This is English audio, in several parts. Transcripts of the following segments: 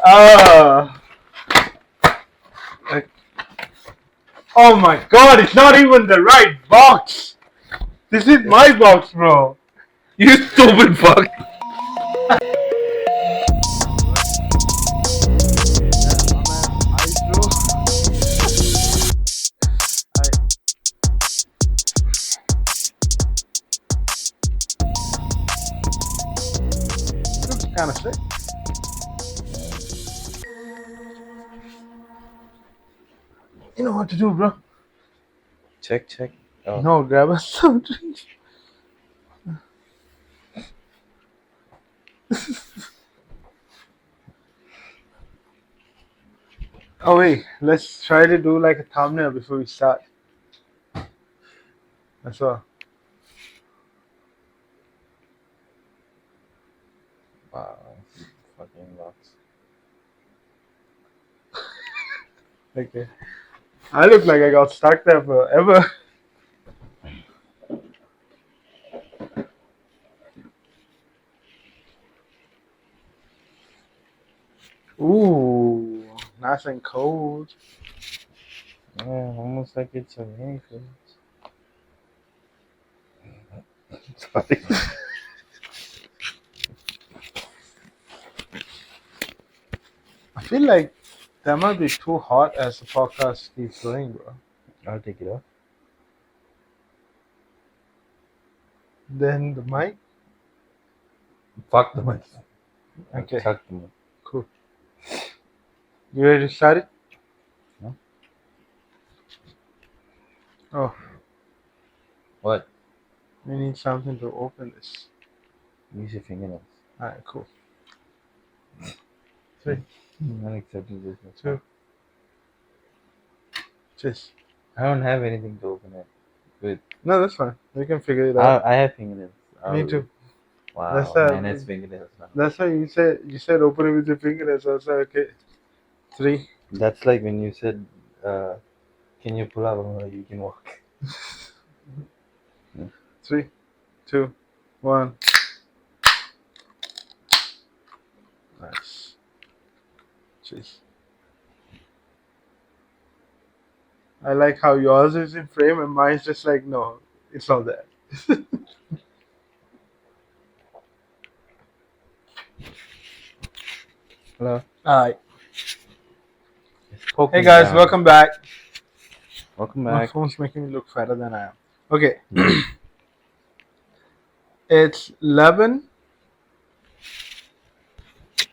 Like, oh my god, it's not even the right box. This is my box, bro. You stupid fuck. Looks kind of sick. You know what to do, bro. Check. Oh. No, grab us some drinks. Oh wait, let's try to do like a thumbnail before we start. That's all. Wow. Fucking lots. Okay. I look like I got stuck there forever. Ooh, nice and cold. Yeah, almost like it's a mini fridge. Sorry. I feel like that might be too hot as the podcast keeps going, bro. I'll take it off. Then the mic. Fuck the mic. Okay. Fuck the mic. Cool. You ready to start it? No. Oh, What? we need something to open this. Use your fingernails. Alright, cool. 3, Unacceptable business. 2. Just. I don't have anything to open it with. No, that's fine. We can figure it out. I have fingernails. Me too. Wow. That's that. Man has fingernails now. That's why you said open it with your fingers. So I was like, okay. 3. That's like when you said, can you pull up? I'm like, you can walk. 3, 2, 1. Nice. Jeez. I like how yours is in frame and mine's just like, no, it's not there. Hello. Alright. Hey guys, welcome back. Welcome My back. phone's making me look fatter than I am. Okay. It's 11.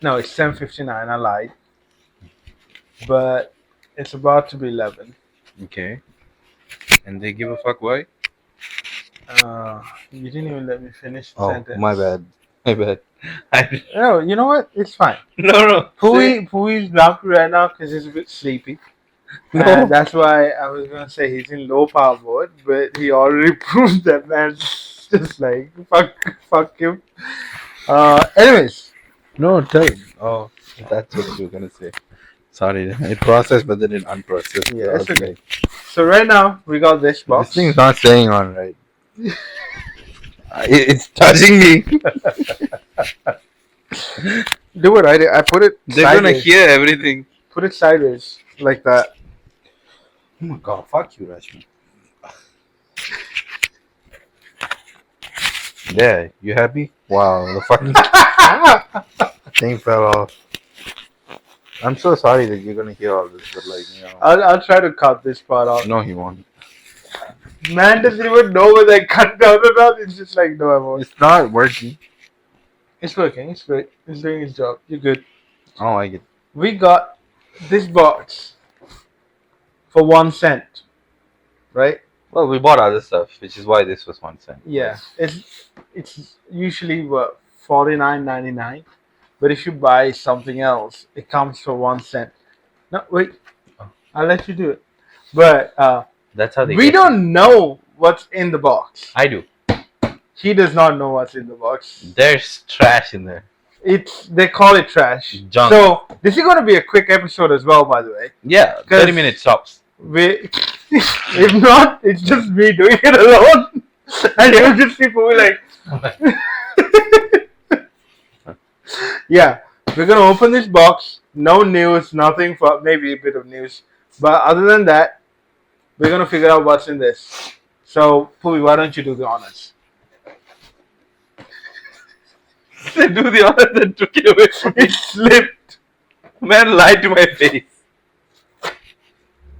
No, it's 10:59. I lied. But it's about to be 11. Okay. And they give a fuck why? You didn't even let me finish the Oh, sentence. my bad. No, you know what? It's fine. No. Pooey's laughing right now because he's a bit sleepy. No. And that's why I was going to say he's in low power mode, but he already proved that man's just like, fuck him. Anyways. No, tell him. Oh, that's what you were gonna say. Sorry, it processed, but then it unprocessed. Yeah, it's okay. So right now, we got this box. This thing's not staying on right. It's touching me. Do it, I put it They're sideways. gonna hear everything. Put it sideways, like that. Oh my god, fuck you, Rashmi. Yeah, you happy? Wow, the fucking thing fell off. I'm so sorry that you're gonna hear all this, but like, you know. I'll try to cut this part out. No, he won't. Man doesn't even know whether I cut down or not. It's just like, no, I won't. It's not working. It's working. It's great. It's doing its job. You're good. I don't like it. We got this box for 1 cent, right? Well, we bought other stuff, which is why this was 1 cent. Yeah. It's usually what, $49.99, but if you buy something else, it comes for 1 cent. No, wait. I'll let you do it. But That's how they. we don't know what's in the box. I do. He does not know what's in the box. There's trash in there. They call it trash. Junk. So this is going to be a quick episode as well, by the way. Yeah, 30 minutes stops. If not, it's just me doing it alone, and you'll just see people like, yeah. We're gonna open this box. No news, nothing for maybe a bit of news, but other than that, we're gonna figure out what's in this. So, Puvi, why don't you do the honors? They do the honor that took it away from me. It slipped. Man lied to my face.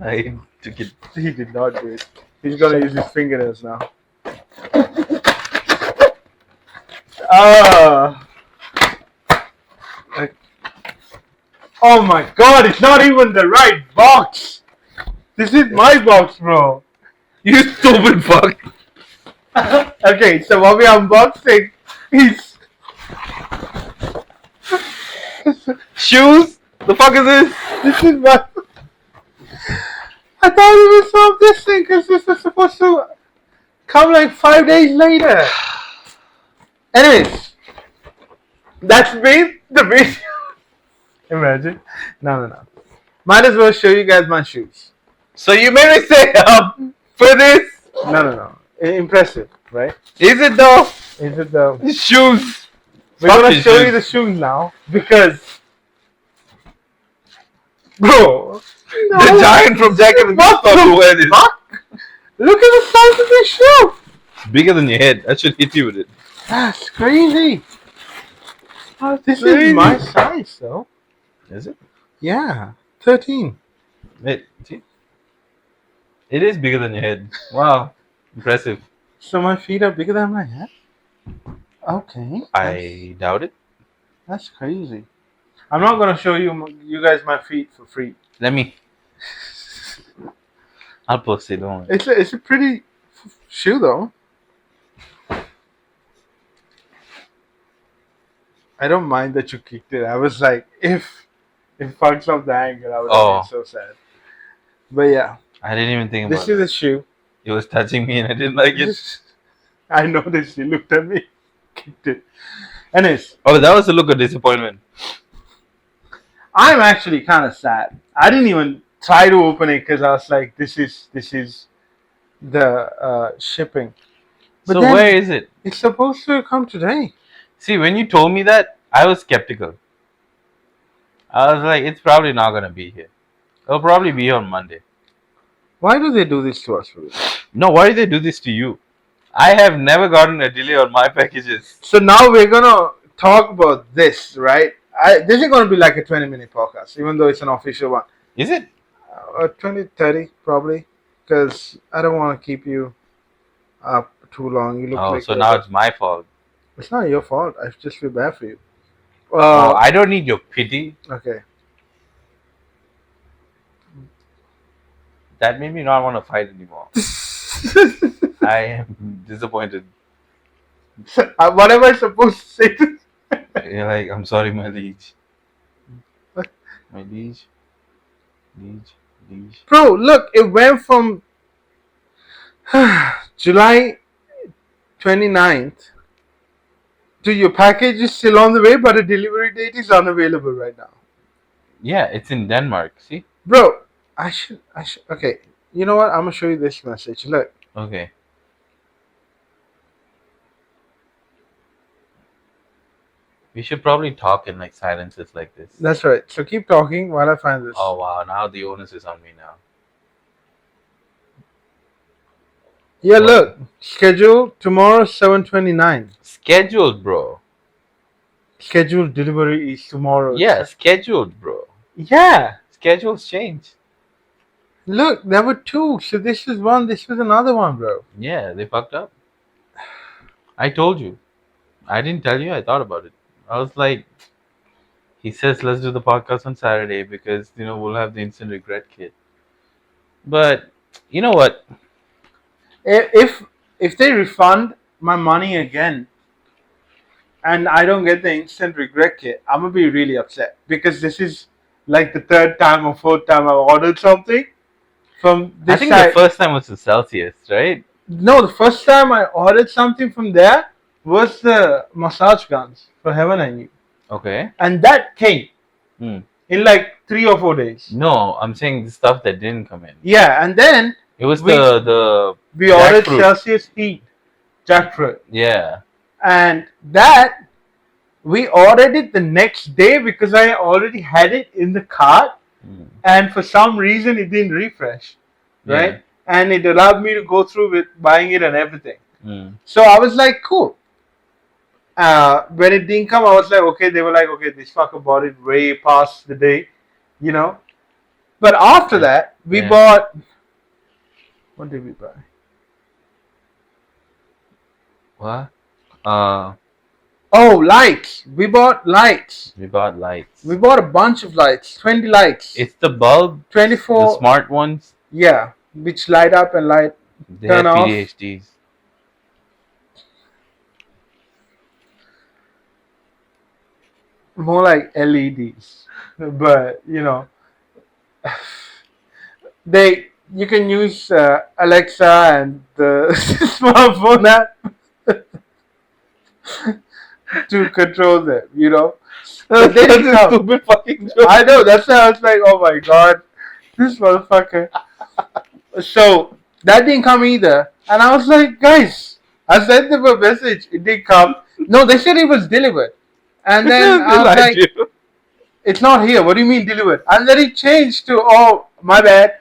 I took it. He did not do it. He's gonna use his fingernails now. Like- oh my god, it's not even the right box! This is my box, bro. You stupid fuck. Okay, so what we're unboxing is Shoes? The fuck is this? this is my. I thought it was from this thing because this is supposed to come like 5 days later. Anyways, that's been the video. Imagine. No. Might as well show you guys my shoes. So you made me say for this? No. Impressive, right? Is it though? Is it the? Shoes. We're gonna Fucking show shoes. you the shoes now because, bro, The giant from Jack and the What Beanstalk the will wear this. fuck? Look at the size of this shoe. It's bigger than your head. I should hit you with it. That's crazy. Oh, this Crazy. is my size, though. Is it? Yeah, 13. Wait, see? It is bigger than your head. Wow. Impressive. So my feet are bigger than my head. Okay. I doubt it. That's crazy. I'm not gonna show you guys my feet for free. Let me. I'll post it, don't worry. It's a pretty shoe though. I don't mind that you kicked it. I was like, if it fucks up the angle, I would have been so sad. But yeah, I didn't even think this about is it. a shoe. It was touching me and I didn't like it. I noticed you looked at me, kicked it. Anyways, Oh, that was a look of disappointment. I'm actually kind of sad. I didn't even try to open it because I was like, this is the shipping. But So then where is it? it's supposed to come today. See, when you told me that, I was skeptical. I was like, it's probably not gonna be here. It'll probably be here on Monday. Why do they do this to us? Rudy? No, why did they do this to you? I have never gotten a delay on my packages. So now we're gonna talk about this, right? This is gonna be like a 20-minute podcast, even though it's an official one. Is it? 20, 30 probably, because I don't want to keep you up too long. You look Oh, like so now it's my fault. it's not your fault. I just feel bad for you. Oh, I don't need your pity. Okay. That made me not want to fight anymore. I am disappointed. What am I supposed to say? You're like, I'm sorry, my liege. What? My liege. Liege. Bro, look, it went from July 29th to your package is still on the way, but the delivery date is unavailable right now. Yeah, it's in Denmark. See? Bro, I should. Okay, you know what? I'm gonna show you this message. Look, Okay. We should probably talk in like silences like this. that's right. So keep talking while I find this. Oh wow, now the onus is on me now. Yeah, look, schedule tomorrow 7:29. Scheduled, bro. Scheduled delivery is tomorrow. Yeah, scheduled, bro. Yeah. Schedules change. Look, there were two. So this is one. This was another one, bro. Yeah, they fucked up. I told you. I didn't tell you. I thought about it. I was like, he says let's do the podcast on Saturday because we'll have the instant regret kit. But you know what? If they refund my money again, and I don't get the instant regret kit, I'm gonna be really upset because this is like the third time or fourth time I've ordered something from this I think site. the first time was the Celsius, right? No, the first time I ordered something from there was the massage guns for Heaven and You, Okay. and that came Hmm. in like 3 or 4 days. No, I'm saying the stuff that didn't come in. Yeah, and then It was We- the we ordered Jackfruit. Celsius Heat jackfruit, yeah. and that We ordered it the next day because I already had it in the cart, and for some reason it didn't refresh, right? And it allowed me to go through with buying it and everything. So I was like, cool. When it didn't come, I was like, okay. They were like, okay, this fucker bought it way past the day, you know. But after that, we bought. What did we buy? What? Oh, lights. We bought lights. We bought lights. We bought a bunch of lights. 20 lights. It's the bulb. 24. The smart ones. Yeah, which light up and light They turn have off. PDHDs. More like LEDs, but you know, you can use Alexa and the smartphone app to control them. You know, but they didn't come. Stupid fucking joke. I know. That's why I was like, oh my god, this motherfucker. So that didn't come either, and I was like, guys, I sent them a message. It didn't come. No, they said it was delivered, and then I was like, it's not here. What do you mean delivered? And then it changed to, oh, my bad.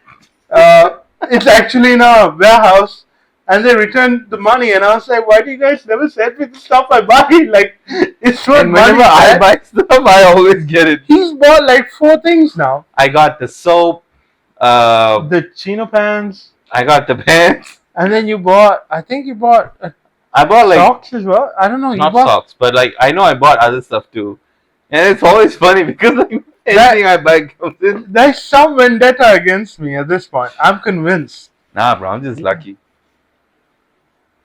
It's actually in a warehouse. And they returned the money. And I was like, why do you guys never send me the stuff I buy? Like, it's not And money. whenever I buy stuff, I always get it. He's bought like 4 things now. I got the soap. The chino pants. I got the pants. And then you bought, I think you bought I bought like socks as well. I don't know. You not bought socks, but like I know I bought other stuff too. And it's always funny because like anything I buy comes in. There's some vendetta against me at this point. I'm convinced. Nah, bro, I'm just lucky.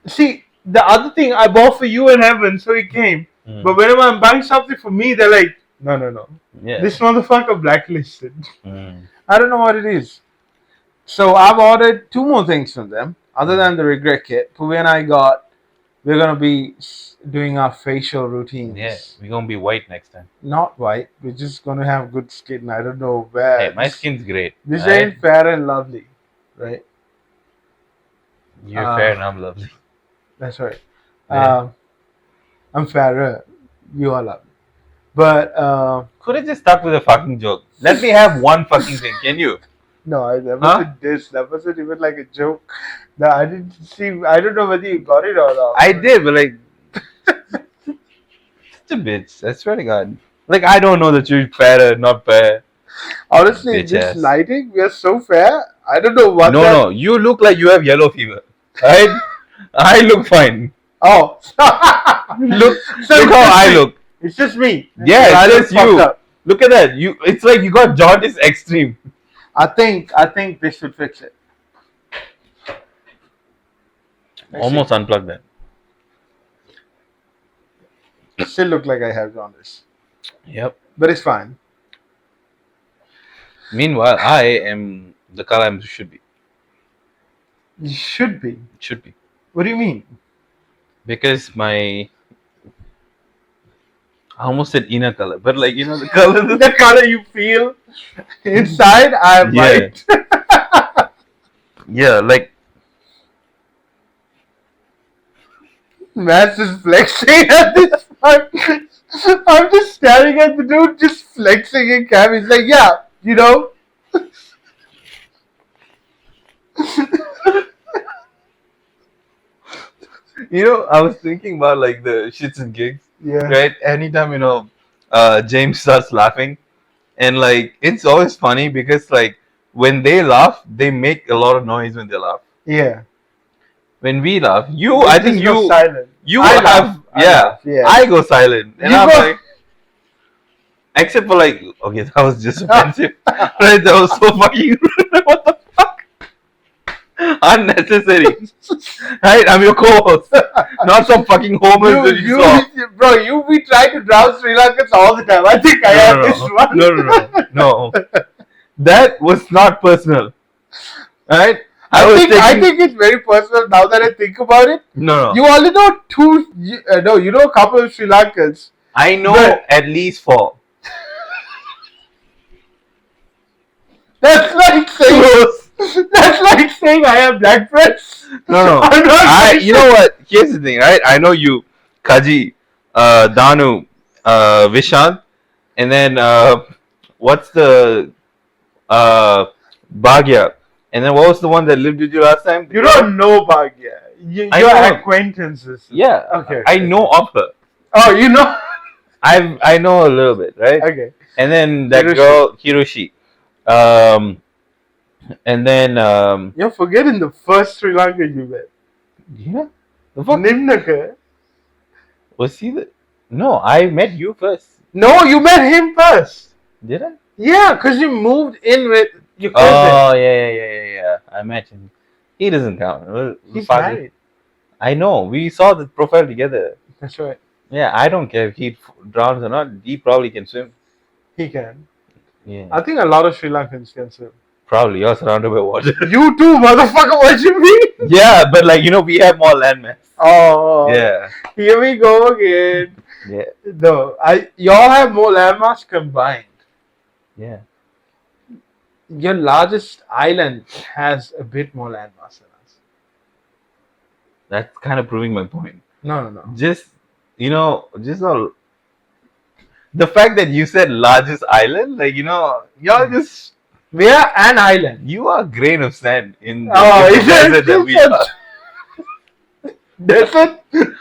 See, the other thing I bought for you in heaven, so it came. But whenever I'm buying something for me, they're like, no. Yeah. This motherfucker blacklisted. Mm. I don't know what it is. So I've ordered 2 more things from them, other than the regret kit. Puvi and I we're going to be doing our facial routines. Yeah, we're gonna be white next time. Not white. We're just going to have good skin. I don't know where. Hey, my skin's great. This right? ain't fair and lovely. Right? You're fair and I'm lovely. That's right. Yeah. I'm fairer. You are lovely. But Could have just stuck with a fucking joke. Let me have one fucking thing. Can you? no, I never said this. That wasn't even like a joke. No, I didn't see. I don't know whether you got it or not. I did, but like, such a bitch. I swear to God. Like, I don't know that you're fair or not fair. Honestly, Bitch this ass. lighting, we are so fair. I don't know what. No. You look like you have yellow fever. Right? I look fine. Oh, Look So how it's just I me. look. It's just me. Yeah, I it's look just you. fucked up. Look at that. It's like you got jaundice extreme. I think this should fix it. Let's Almost unplug that. see. Still look like I have jaundice, Yep. but it's fine. Meanwhile, I am the color I should be. You should be. Should be. What do you mean? Because I almost said inner color, but like, you know, the color. The color you feel inside, I am Yeah. white. Yeah, like, Mass is flexing at this point. I'm just staring at the dude just flexing in cam. He's like, yeah, you know. you know, I was thinking about like the shits and gigs, Yeah. right? Anytime, you know, James starts laughing, and like, it's always funny because like, when they laugh, they make a lot of noise when they laugh. Yeah. When we laugh, I Just think go you, silent. you I have, laugh. I yeah, laugh, yeah. I go silent, and You I'm go- like, except for like, okay, that was just offensive, right? That was so fucking rude. What the fuck? Unnecessary, right? I'm your co-host, not some fucking homeless that you saw. Bro, we try to drown Sri Lankans all the time. I think I have this one. No. That was not personal, right? I think it's very personal now that I think about it. No. You only know you know a couple of Sri Lankans. I know But- at least 4. That's like saying I have black friends. No. I'm not You know what? Here's the thing, right? I know you, Kaji, Danu, Vishant, and then what's the Bhagya, and then what was the one that lived with you last time? You don't know Bhagya. I Your know. acquaintances. Yeah, Okay. I know of her. Oh, you know. I know a little bit, right? Okay. And then that Hiroshi. girl Hiroshi, um, and then You're forgetting the first Sri Lankan you met. yeah, the fuck Nimnaka. was he? No, I met you first. No, you met him first. Did I? Yeah, because you moved in with your cousin. Oh yeah. I met him. He doesn't count. He's married. I know. We saw the profile together. That's right. Yeah, I don't care if he drowns or not. He probably can swim. He can. Yeah, I think a lot of Sri Lankans can swim. probably. You're surrounded by water. You too, motherfucker. What you mean? Yeah, but like we have more landmass. Oh. Yeah, Here we go again. yeah, No, y'all have more landmass combined. yeah. Your largest island has a bit more landmass than us. That's kind of proving my point. No. Just just all the fact that you said largest island, like y'all just We are an island. you are a grain of sand in the, Oh, in the is it? desert that we are. Desert?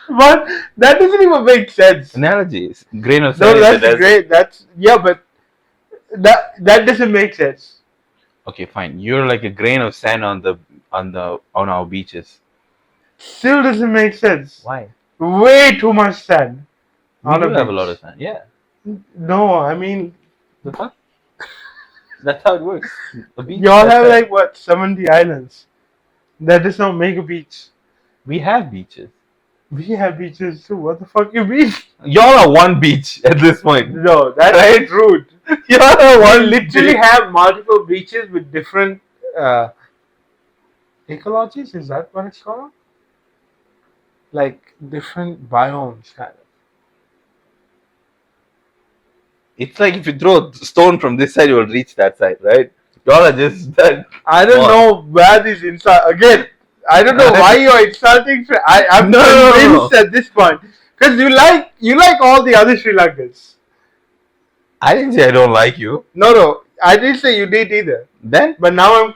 But that doesn't even make sense. Analogies, grain of No, sand in the that's desert. great. But that doesn't make sense. Okay, fine. You're like a grain of sand on our beaches. Still doesn't make sense. Why? Way too much sand. We on do a have a beach. lot of sand. Yeah. No, I mean, The fuck? That's how it works. A beach. y'all that's have sand. like what 70 islands. That does not make a beach. We have beaches. We have beaches too. What the fuck you mean? Y'all are one beach at this point. No, that's Right? rude. Y'all are We one literally beach. have multiple beaches with different ecologies. Is that what it's called? Like different biomes, kind of. It's like if you throw a stone from this side, you will reach that side, right? Y'all are just that. I don't What? know where this insult again. I don't know why you're insulting. I'm No, no, convinced at this point because you like all the other Sri Lankans. I didn't say I don't like you. No, I didn't say you did either. Then But now I'm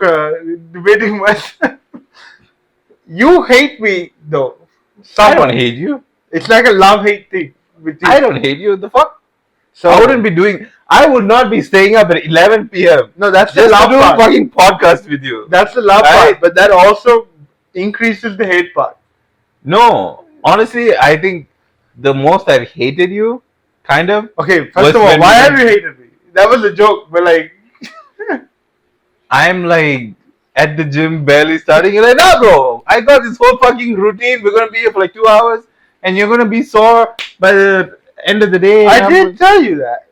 debating myself. You hate me though. I Somewhat. don't hate you. It's like a love-hate thing with you. I don't hate you. The fuck? So I wouldn't be doing. I would not be staying up at 11 p.m. No, that's the just to love do a part. fucking podcast with you. That's the love Right? part, but that also increases the hate part. No, honestly, I think the most I've hated you, kind of. Okay, Was first of all, when why we have went- you hated me? That was a joke, but like, I'm like at the gym barely starting. You're like, nah, bro. I got this whole fucking routine. We're gonna be here for like 2 hours, and you're gonna be sore by the end of the day. I And I'm did like, tell you that.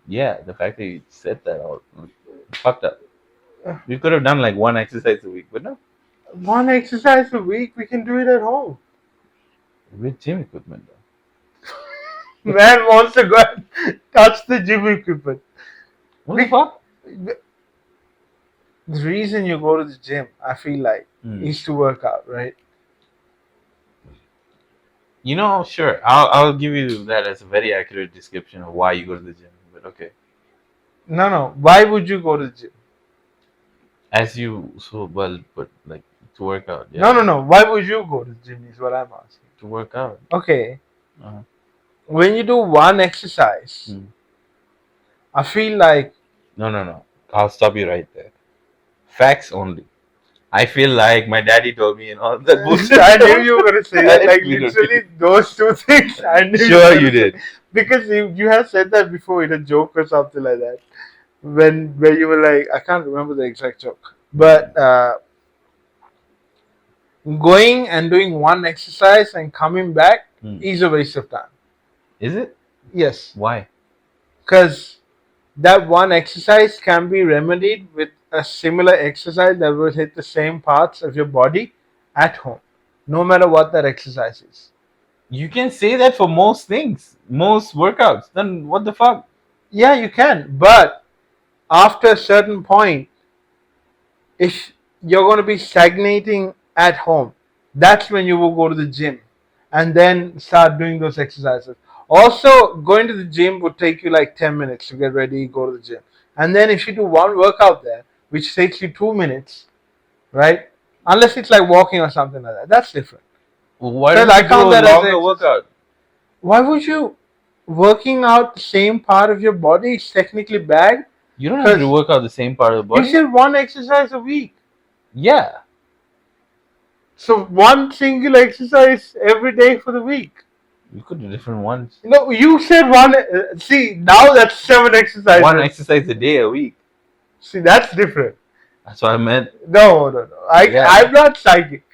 yeah, the fact that you said that out fucked up. We could have done like one exercise a week, but no, One exercise a week, we can do it at home. with gym equipment. Though. Man wants to go and touch the gym equipment. What the fuck? The reason you go to the gym, I feel like, is to work out, right? Sure. I'll give you that as a very accurate description of why you go to the gym. But okay, No. Why would you go to the gym? as you so well put, like to work out. Yeah. No. Why would you go to the gym is what I'm asking. To work out. Okay. Uh-huh. When you do one exercise, I feel like No. I'll stop you right there. Facts only. I feel like my daddy told me and all that bullshit. I knew you were gonna say that. Like Literally. literally those two things. I knew Sure were you gonna say- did. because you have said that before in a joke or something like that. Where you were like, I can't remember the exact joke, but going and doing one exercise and coming back is a waste of time. Is it? Yes, Why? because that one exercise can be remedied with a similar exercise that will hit the same parts of your body at home, no matter what that exercise is. You can say that for most things, most workouts. Then what the fuck? Yeah, you can, but after a certain point, if you're going to be stagnating at home, that's when you will go to the gym and then start doing those exercises. Also, going to the gym would take you like 10 minutes to get ready, go to the gym. And then if you do one workout there, which takes you 2 minutes, right? Unless it's like walking or something like that. That's different. Why Because don't I you do count a that as longer exercise. workout? Why would you? Working out the same part of your body is technically bad. You don't have to work out the same part of the You body. said one exercise a week. Yeah. So one single exercise every day for the week. You could do different ones. No, you said one. See, now that's 7 exercises. One exercise a day a week. See, that's different. That's what I meant. No. Yeah. I'm not psychic.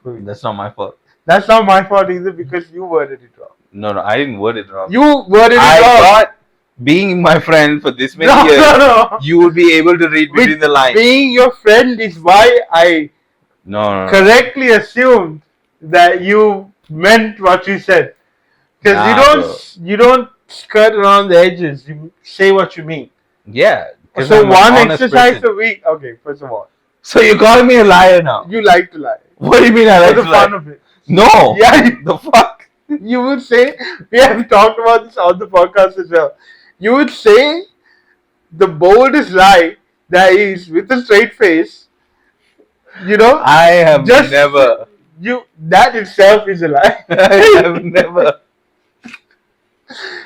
That's not my fault. That's not my fault either because you worded it wrong. No, I didn't word it wrong. You worded it I wrong. thought being my friend for this many years, No. you would be able to read between the lines. Being your friend is why I No. correctly assumed that you meant what you said. Because Nah, you don't skirt around the edges. You say what you mean. Yeah. 'cause So I'm an one honest exercise person. a week. Okay, first of all, So you're calling me a liar now? you like to lie. What do you mean I For like the to fun lie? of it. No. Yeah. The fuck? You would say, we have talked about this on the podcast as well. You would say the boldest lie that is with a straight face. You know, I have just never. that itself is a lie. I have never.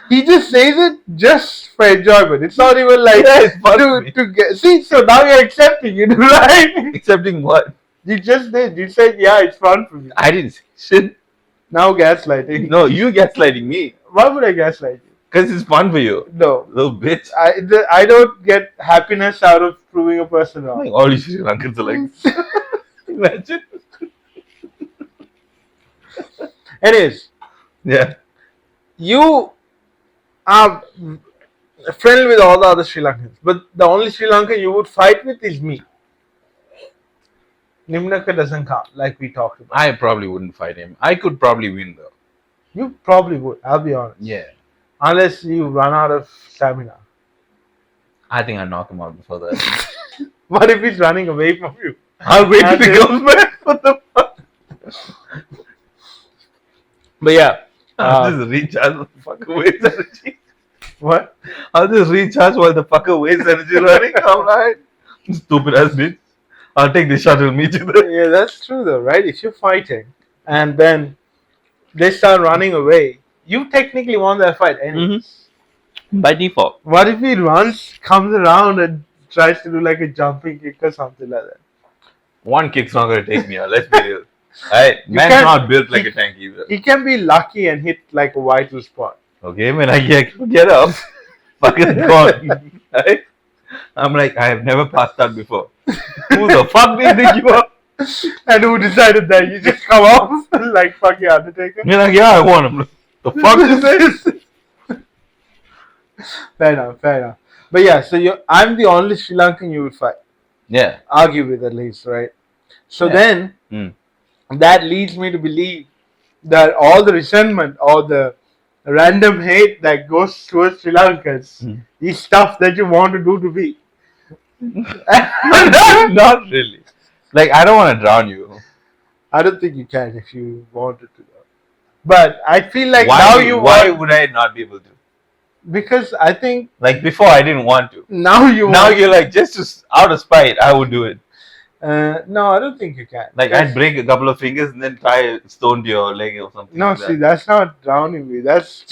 He just says it just for enjoyment. It's not even like Yeah, it's fun for me. to get. See, so now you're accepting it, right? Accepting what? You just did. You said, yeah, it's fun for me. I didn't say shit. Now gaslighting. No, you gaslighting me. Why would I gaslight you? Because it's fun for you. No. Little bitch. I don't get happiness out of proving a person wrong. Like all you Sri Lankans are like. Imagine. Anyways, Yeah. you are friendly with all the other Sri Lankans, but the only Sri Lankan you would fight with is me. Nimnaka doesn't count, like we talked about. I probably wouldn't fight him. I could probably win though. You probably would, I'll be honest. Yeah. Unless you run out of stamina. I think I'd knock him out before that. What if he's running away from you? I'll wait till That's he it. comes back. What the fuck? But yeah. I'll just recharge the fucker waste energy. What? I'll just recharge while the fucker wastes energy running. I'm like, stupid ass bitch. I'll take the shuttle, meet you there. Yeah, that's true though, right? If you're fighting and then they start running away, you technically won that fight anyways. By default. What if he runs, comes around and tries to do like a jumping kick or something like that? One kick's not gonna take me out, let's be real. Right? You Man's can't- not built like a tank either. He can be lucky and hit like a vital spot. Okay, when I get up, fucking gone. Right? I'm like, I have never passed out before. Who the fuck do you think you are? And who decided that? You just come off like fucking Undertaker? You're like, yeah, I won him. The fuck is this? Fair enough. But yeah, so I'm the only Sri Lankan you would fight. Yeah. Argue with at least, right? So Yeah. then that leads me to believe that all the resentment or the random hate that goes towards Sri Lankans is stuff that you want to do to me. Not really. Like, I don't want to drown you. I don't think you can if you wanted to. But I feel like Why, now you why want, would I not be able to? because I think Like, before I didn't want to. now you Now want. you're like, just to, out of spite, I would do it. No, I don't think you can. Like, That's- I'd break a couple of fingers and then tie a stone to your leg or something. No, like see, that. that's not drowning me. That's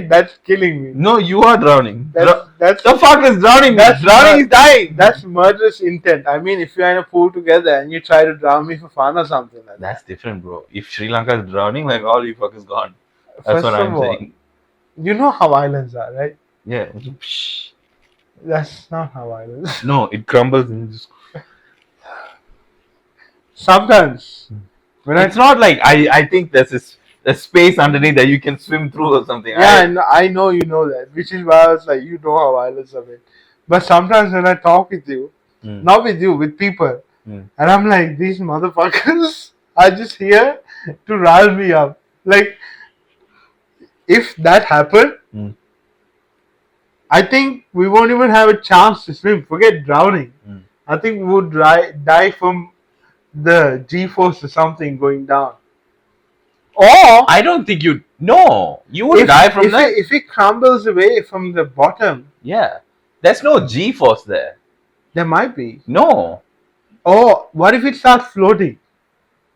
that's killing me. No, you are drowning. That's The fuck is drowning? That's Drowning not- is dying. That's murderous intent. I mean, if you're in a pool together and you try to drown me for fun or something like that. That's different, bro. If Sri Lanka is drowning, like all you fuckers gone. That's First what of I'm all, saying. You know how islands are, right? Yeah. That's not how islands. No, it crumbles and just. Sometimes when It's not like I think there's a space underneath that you can swim through or something. I know you know that, which is why I was like, you know how islands are made. But sometimes when I talk with you, not with you, with people, and I'm like, these motherfuckers are just here to rile me up. Like, if that happened, I think we won't even have a chance to swim. Forget drowning. I think we would die from the G-force or something going down. Or I don't think you'd No, you would die from that. If it crumbles away from the bottom, Yeah, there's no G force there. there might be. No. Oh, what if it starts floating?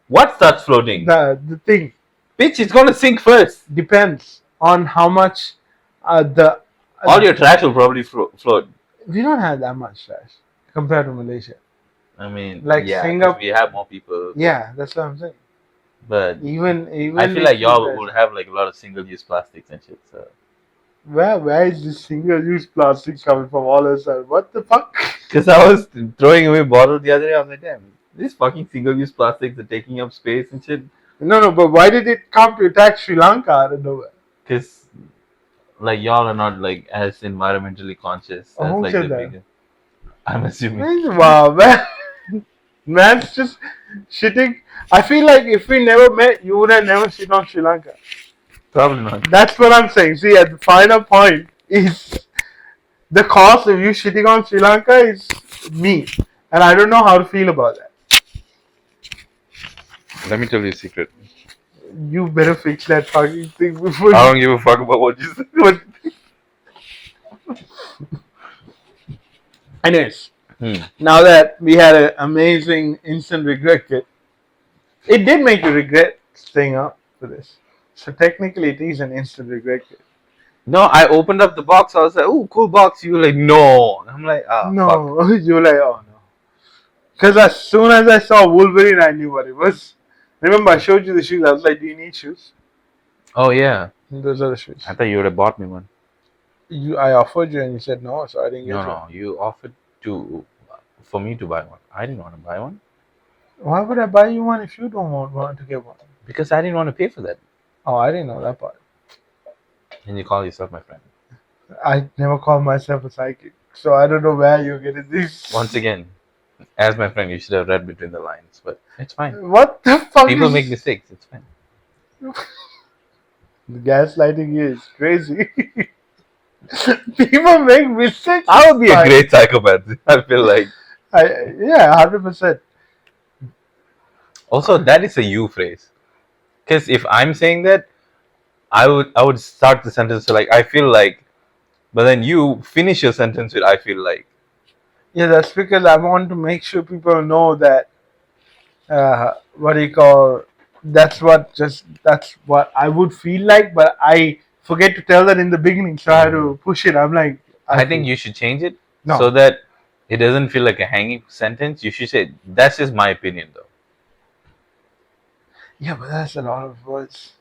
What starts floating? The thing Bitch, it's gonna sink first. depends on how much the. All your trash will probably float. We don't have that much trash compared to Malaysia. I mean, Like yeah, 'cause Singapore- we have more people. Yeah, that's what I'm saying. But Even I feel if like y'all you- would have like a lot of single-use plastics and shit. So Where is this single-use plastic coming from all of a sudden? What the fuck? because I was throwing away bottles the other day, I was like, damn, these fucking single-use plastics are taking up space and shit. No, but why did it come to attack Sri Lanka out of nowhere? Because like y'all are not like as environmentally conscious Oh, as who like said the that? bigger. I'm assuming. Wow, man. Man's just shitting. I feel like if we never met, you would have never shit on Sri Lanka. Probably not. That's what I'm saying. See, at the final point is the cost of you shitting on Sri Lanka is me. And I don't know how to feel about that. Let me tell you a secret. You better fix that fucking thing before I you... don't give a fuck about what you said. Anyways, Hmm. now that we had an amazing instant regret kit, it did make you regret staying up for this. So technically it is an instant regret kit. No, I opened up the box. I was like, "Oh, cool box." You were like, "No." And I'm like, "Ah, fuck." No, you were like, oh no. Because as soon as I saw Wolverine, I knew what it was. Remember, I showed you the shoes. I was like, do you need shoes? Oh yeah. And those are the shoes. I thought you would have bought me one. I offered you and you said no, so I didn't get No, you offered for me to buy one. I didn't want to buy one it. Why would I buy you one if you don't want to get one? because I didn't want to pay for that. Oh, I didn't know that part. And you call yourself my friend. I never called myself a psychic, so I don't know where you're getting this. Once again, as my friend, you should have read between the lines, but it's fine. What the fuck? People is... make mistakes. It's fine. The gaslighting here is crazy. People make mistakes. I would be a Fine. great psychopath. I feel like. Yeah, 100%. Also, that is a you phrase. Because if I'm saying that, I would start the sentence like I feel like, but then you finish your sentence with I feel like. Yeah, that's because I want to make sure people know that that's what I would feel like, but I forget to tell that in the beginning, so I had to push it. I'm like, I think you should change it No. so that it doesn't feel like a hanging sentence. You should say that's just my opinion though. yeah, but that's a lot of words.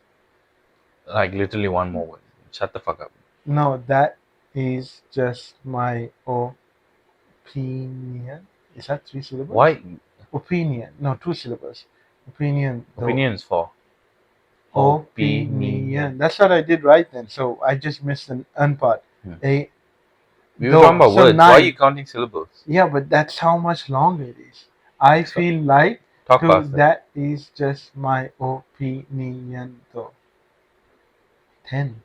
Like literally one more word. Shut the fuck up. No, that is just my opinion. Is that 3 syllables? Why Opinion. No, 2 syllables. Opinion. though. opinions for? Opinion. That's what I did right then. So I just missed an un part. Hmm. A. We were talking about So words. Why are 9. you counting syllables? Yeah, but that's how much longer it is. I So- feel like Talk faster. that is just my opinion though. 10.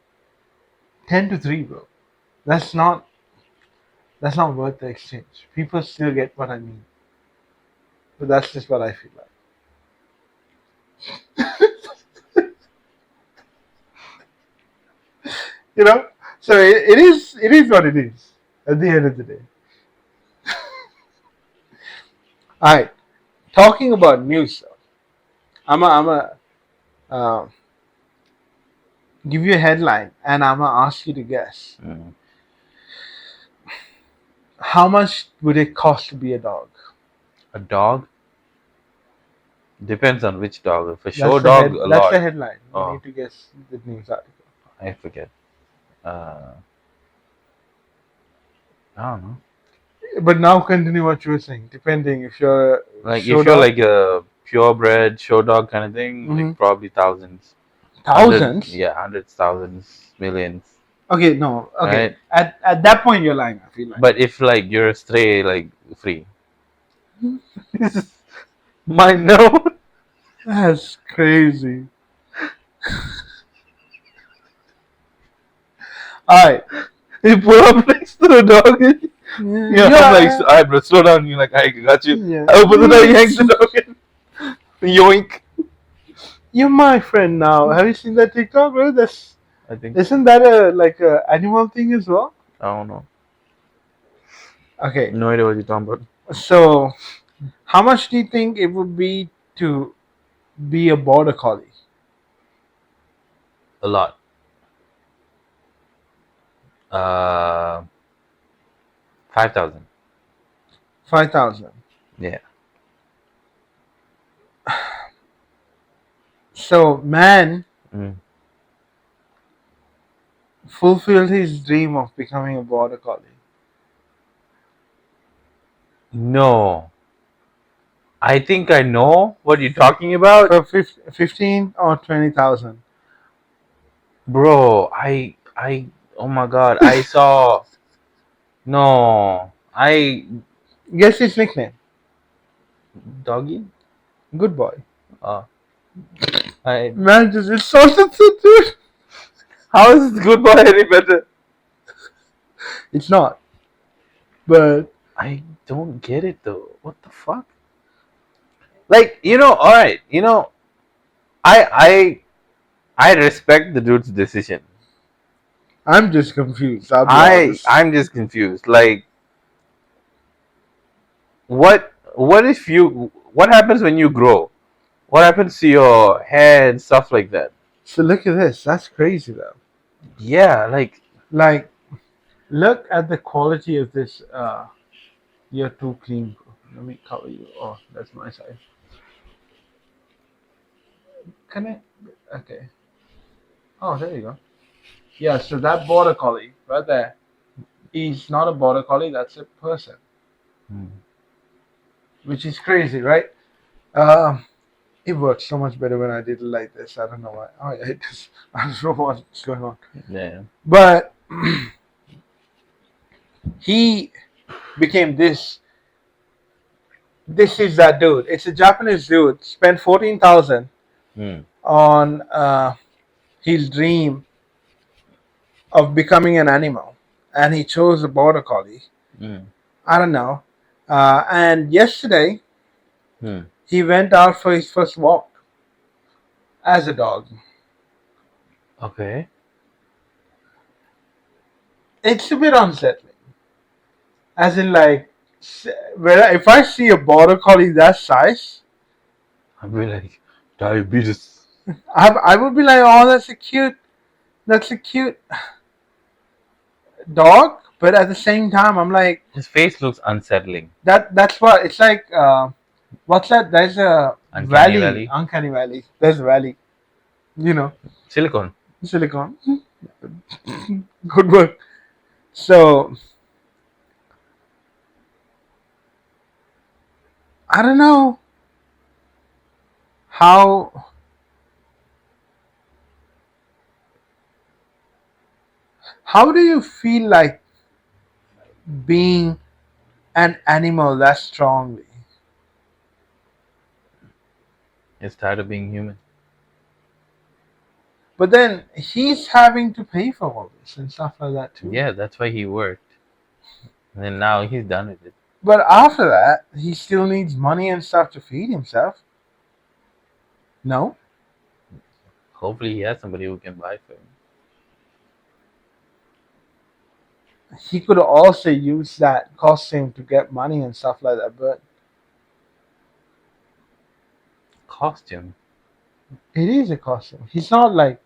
10 to 3, bro. That's not worth the exchange. People still get what I mean. But that's just what I feel like. You know? So it is what it is at the end of the day. Alright. Talking about new stuff. I'm a give you a headline and I'm gonna ask you to guess. Mm. How much would it cost to be a dog? A dog? Depends on which dog. If a show That's the dog, head- a That's lot. the headline. You Oh. need to guess the news article. I forget. I don't know. But now continue what you were saying. Depending if you're a Like show if you're dog- like a purebred show dog kind of thing, Mhm. like probably thousands. thousands. Yeah, hundreds, thousands, millions. Okay, no. Okay. Right. At that point you're lying. I feel like. But if like you're a stray, like free. Mine no. That's crazy. Alright. You pull up next to the dog. Yeah, I'm like, alright, bro, slow down. You're like, I got you. Yeah. I open the door, you hang the dog in. Yoink. You're my friend now. Have you seen that TikTok, bro? I think Isn't that a like a animal thing as well? I don't know. Okay, No idea what you're talking about. so how much do you think it would be to be a border collie? A lot. Uh, 5,000. 5,000. Yeah. So man Mm. fulfilled his dream of becoming a border collie No, I think I know what you're talking about, for 15 or 20,000. bro. Oh my god, I saw. No, Guess his nickname. doggy. Good boy. Uh, I Man just insulted the dude. How is this good boy any better? It's not. But I don't get it though. What the fuck? Like, all right, I I respect the dude's decision. I'm just confused, I'll be honest. I'm just confused. Like, what happens when you grow? What happens to your hair and stuff like that? So look at this. That's crazy though. Yeah, like, Like, look at the quality of this. You're too clean, bro. Let me cover you. Oh, that's my side. Can I? Okay. Oh, there you go. Yeah. So that border collie right there, he's not a border collie. That's a person, hmm, which is crazy, right? Um, it works so much better when I did it like this. I don't know why. Oh yeah, it does. I don't know what's going on. yeah. But he became this. This is that dude. It's a Japanese dude. Spent 14,000 Hmm. on his dream of becoming an animal, and he chose a border collie. Hmm. I don't know. And yesterday Hmm. he went out for his first walk as a dog. Okay. It's a bit unsettling, as in like, if I see a border collie that size, I'd be like, diabetes. I would be like, oh, that's a cute dog. But at the same time, I'm like, His face looks unsettling. that's what it's like. What's that? There's a Uncanny valley, valley. uncanny valley. There's a valley. You know, Silicone. silicon. Good work. So I don't know how how do you feel like being an animal that strongly? He's tired of being human. But then he's having to pay for all this and stuff like that too. Yeah, that's why he worked. And then now he's done with it. But after that, he still needs money and stuff to feed himself. No? Hopefully he has somebody who can buy for him. He could also use that costume to get money and stuff like that, but Costume. it is a costume. He's not like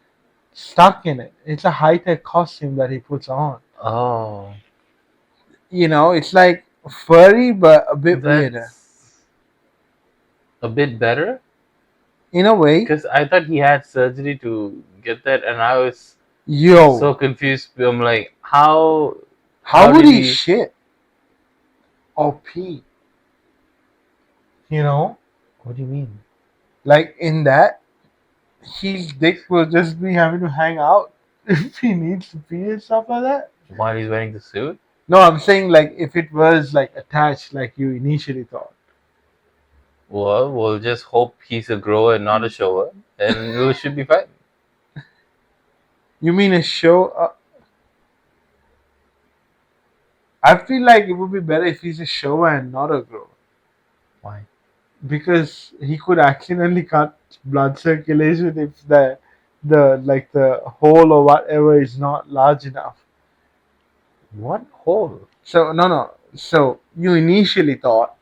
stuck in it. It's a high tech costume that he puts on. Oh, It's like furry but a bit weirder. that's a bit better. In a way, Because I thought he had surgery to get that, and I was yo, so confused. I'm like, how how would did he he? shit or pee? You know, What do you mean? like in that, his dick will just be having to hang out if he needs to pee and stuff like that. While he's wearing the suit? No, I'm saying like if it was like attached like you initially thought. Well, we'll just hope he's a grower and not a shower, and we should be fine. You mean a show? I feel like it would be better if he's a shower and not a grower. Why? because he could accidentally cut blood circulation if the hole or whatever is not large enough. What hole? So no. So you initially thought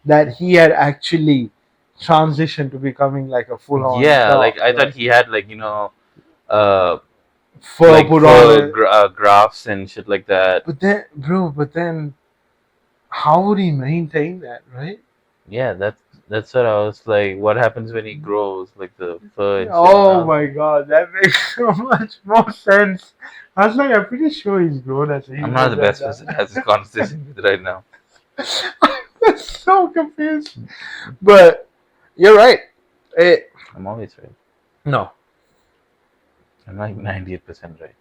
that he had actually transitioned to becoming like a full-on Yeah, dog, like I thought right? he had uh, Fur like put on fur it. grafts and shit like that. But then, how would he maintain that, right? Yeah, that's what I was like. What happens when he grows, like the fur and shit? And I Oh was my god, that makes so much more sense. I was like, I'm pretty sure he's grown as he I'm not the would have best done person to have this conversation with right now. that. I'm so confused. But you're right. It I'm always right. no. I'm like 98% right.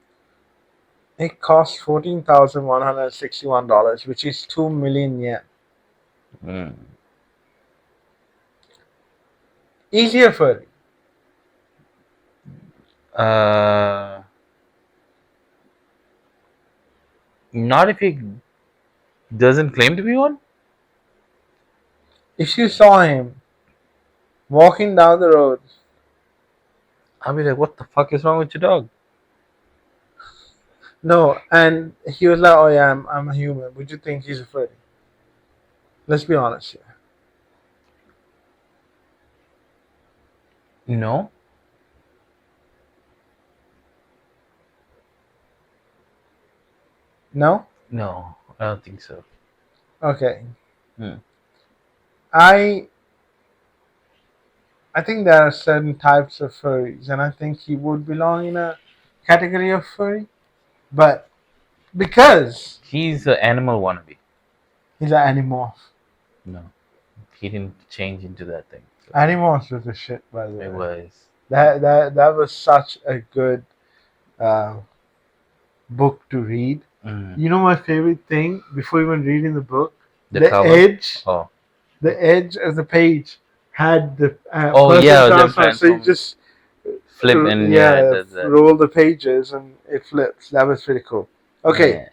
It costs $14,161, which is 2 million yen. Mm. Easier for Uh, Not if he doesn't claim to be one. if you saw him walking down the road. I'll be like, what the fuck is wrong with your dog? No, and he was like, "Oh yeah, I'm a human." Would you think he's a furry? Let's be honest here. No, No. no, I don't think so. Okay. Hmm. I I think there are certain types of furries, and I think he would belong in a category of furry, but because He's an animal wannabe. he's an animorph. No, he didn't change into that thing. So Animorphs was the shit, by the it way. was. That was such a good uh, book to read. Mm. You know my favorite thing before even reading the book, The the cover. edge, Oh, the edge of the page had the oh person yeah, them transform. So you transform, just flip, and yeah, it yeah does that. roll the pages and it flips. That was pretty cool. Okay,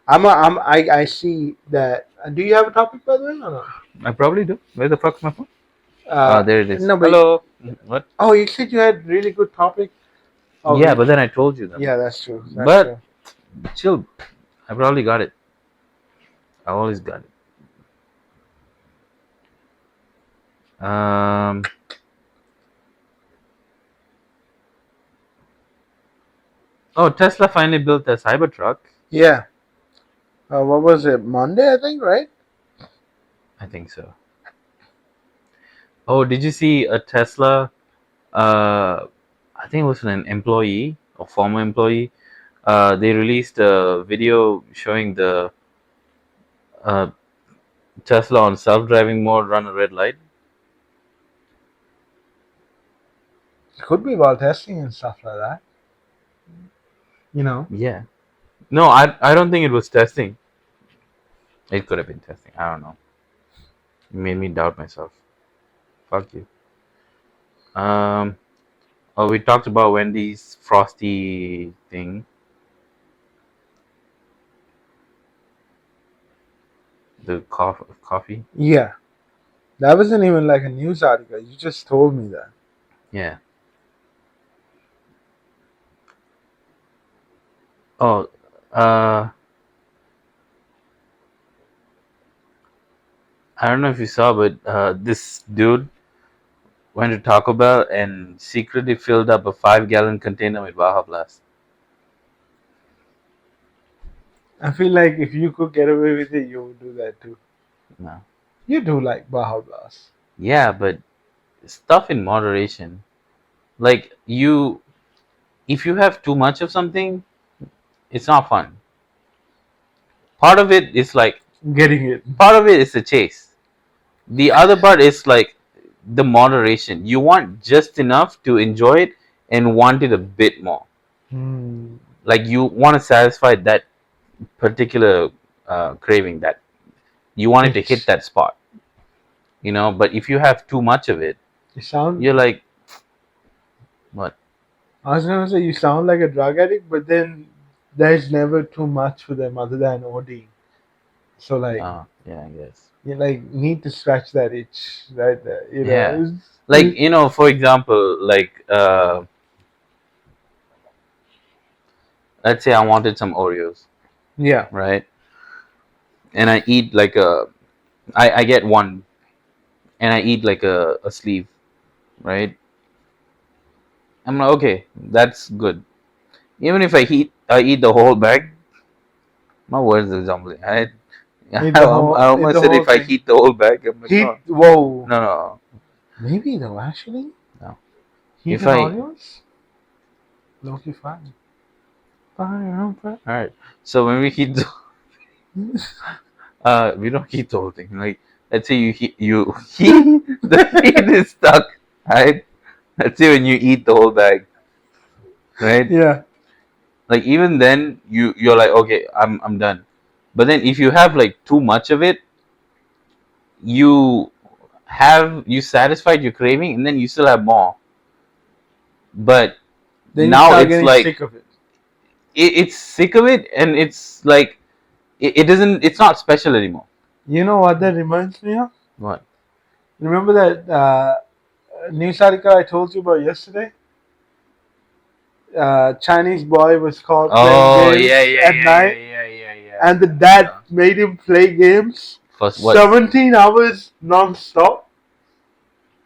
Yeah, I see that. Do you have a topic by the way or no? I probably do. Where the fuck's my phone? Uh, There it is. no, but Hello. What? oh, you said you had really good topic. Oh, Yeah, but then I told you them. yeah, that's true. That's But true. chill. I probably got it. I always got it. Um. Oh, Tesla finally built a Cybertruck. Yeah. What was it? Monday, I think, right? I think so. Oh, did you see a Tesla? I think it was an employee or former employee. They released a video showing the uh, Tesla on self-driving mode run a red light. Could be while testing and stuff like that. You know. Yeah. No, I don't think it was testing. It could have been testing. I don't know. It made me doubt myself. Fuck you. Um. Oh, we talked about Wendy's frosty thing. The coffee. Yeah. That wasn't even like a news article. You just told me that. Yeah. Oh. Uh. I don't know if you saw, but this dude went to Taco Bell and secretly filled up a 5-gallon container with Baja Blast. I feel like if you could get away with it, you would do that too. No. You do like Baja Blast. Yeah, but stuff in moderation. Like if you have too much of something, it's not fun. Part of it is like, Getting it. part of it is the chase. The other part is like the moderation. You want just enough to enjoy it and want it a bit more. Hmm. Like you want to satisfy that particular craving, that you want it to hit It's, that spot, but if you have too much of it, you sound. you're like, what? I was gonna say you sound like a drug addict, but then there's never too much for them other than OD. So like Yeah, I guess. you like need to scratch that itch right there. You know. Yeah. Like, for example, like, let's say I wanted some Oreos, Yeah. right? And I eat like I get one, and I eat like a sleeve, right? I'm like, okay, that's good. Even if I eat the whole bag, my words is humbling. I Eat almost the said whole if I thing. eat the whole bag, I'm like, Heat. no, Whoa. no, no, Maybe though. Actually, no. heat If and I, Oreos. Low-key fine. all right. So when we eat, we don't eat the whole thing. Like, let's say you heat the heat is stuck, right? Let's say when you eat the whole bag, right? Yeah. Like, even then you're like, okay, I'm done. But then if you have like too much of it, you satisfied your craving, and then you still have more. But Then you now start it's getting like sick of it. it's sick of it, and it's like it doesn't. It's not special anymore. You know what that reminds me of? What? Remember that news article I told you about yesterday? Chinese boy was caught playing Oh, yeah, games yeah, at yeah, yeah, night, yeah, yeah, yeah. and the dad made him play games First, what? 17 hours non-stop.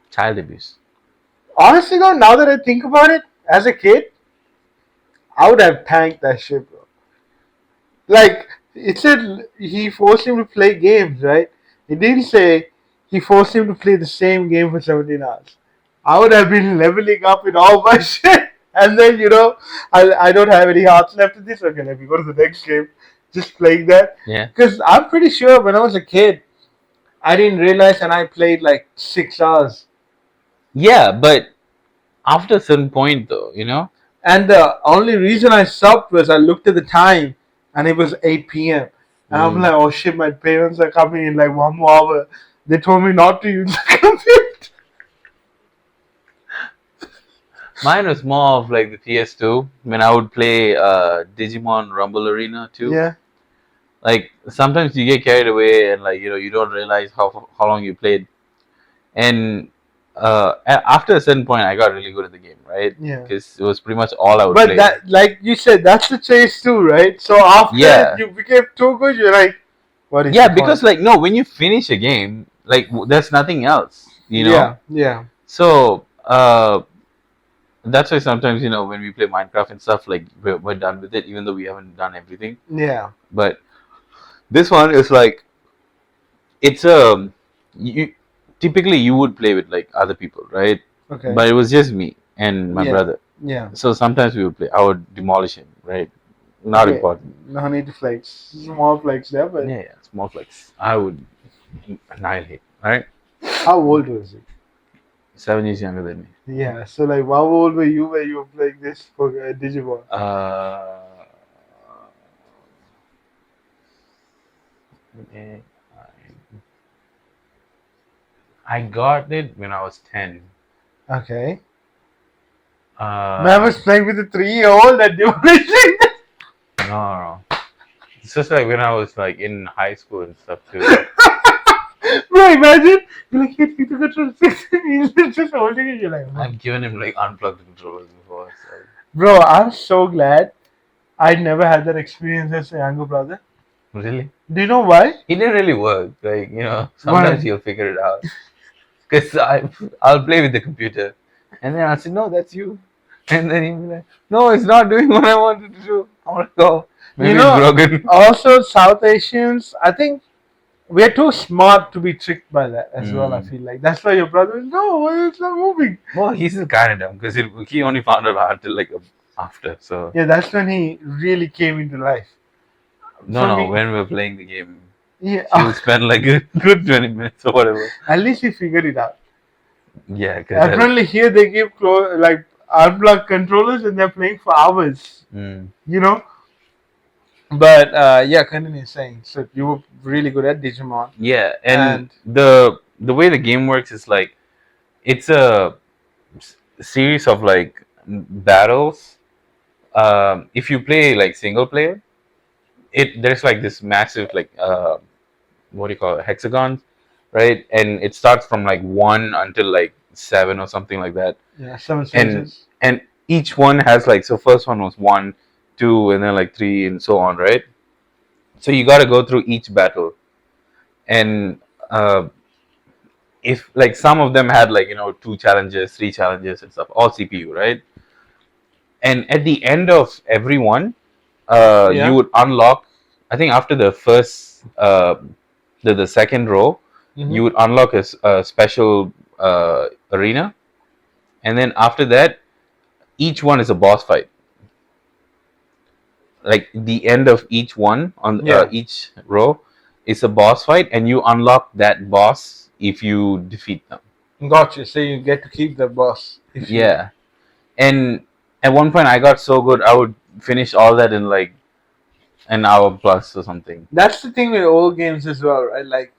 Child abuse. Honestly, though, now that I think about it, as a kid, I would have tanked that shit, bro. Like, it said he forced him to play games, right? It didn't say he forced him to play the same game for 17 hours. I would have been leveling up in all my shit. And then, I don't have any hearts left in this. Okay, let me go to the next game. Just playing that. Yeah. Because I'm pretty sure when I was a kid, I didn't realize and I played like 6 hours. Yeah, but after a certain point, though, And the only reason I stopped was I looked at the time and it was 8 p.m. And I'm like, oh shit, my parents are coming in like 1 more hour. They told me not to use the computer. Mine was more of like the PS2 when I would play Digimon Rumble Arena too. Yeah. Like, sometimes you get carried away, and like, you don't realize how long you played. And after a certain point, I got really good at the game, right? Yeah. Because it was pretty much all I would But play. that, like you said, that's the chase too, right? So after Yeah. you became too good, you're like, what is Yeah, the because point? like, no, when you finish a game, like, there's nothing else, Yeah, yeah. So that's why sometimes, when we play Minecraft and stuff, like, we're done with it, even though we haven't done everything. Yeah. But this one is like, it's you typically you would play with like other people, right? Okay. But it was just me and my Yeah. brother. Yeah. So sometimes we would play. I would demolish him, right? Not Okay. important. No need to flex. Small flex there, but Yeah, small flex. I would annihilate. Right? how old was he? 7 years younger than me. Yeah, so like, how old were you when you were playing this for Digimon? Eh, I got it when I was 10. Okay. Uh, Man was playing with a 3-year-old and you were playing. no. It's just like when I was like in high school and stuff too. Bro, imagine you're like, hit me to control 16. He's just holding it. You're like, bro. I've given him like unplugged controllers before. So. Bro, I'm so glad I never had that experience as a younger brother. Really? Do you know why? It didn't really work. Like, sometimes you'll figure it out. Because I'll play with the computer. And then I'll say, no, that's you. And then he'll be like, no, it's not doing what I wanted to do. I'm like, oh, maybe it's broken. Also, South Asians, I think we're too smart to be tricked by that as well, I feel like. That's why your brother is, no, it's not moving. Well, he's still kind of dumb because he only found out until like after. So. Yeah, that's when he really came into life. No, when we were playing the game. Yeah. He'll spend like a good 20 minutes or whatever. At least he figured it out. Yeah. Apparently here they give like unplugged controllers and they're playing for hours. You know? But yeah, continue saying. So you were really good at Digimon. Yeah, and the way the game works is like, it's a series of like battles. If you play like single player, there's like this massive like what do you call it, hexagons, right? And it starts from like 1 until like 7 or something like that. Yeah, 7 And stages. and each one has like, so first one was 1, 2, and then like 3 and so on, right? So you got to go through each battle, and uh, if like some of them had like 2 challenges, 3 challenges and stuff, all CPU, right? And at the end of every one, you Yeah. would unlock. I think after the first, the second row, Mm-hmm. you would unlock a special arena, and then after that, each one is a boss fight. Like the end of each one on Yeah. each row is a boss fight, and you unlock that boss if you defeat them. Gotcha. So you get to keep the boss if you. Yeah, and at one point I got so good I would finish all that in like an hour plus or something. That's the thing with old games as well, right? Like,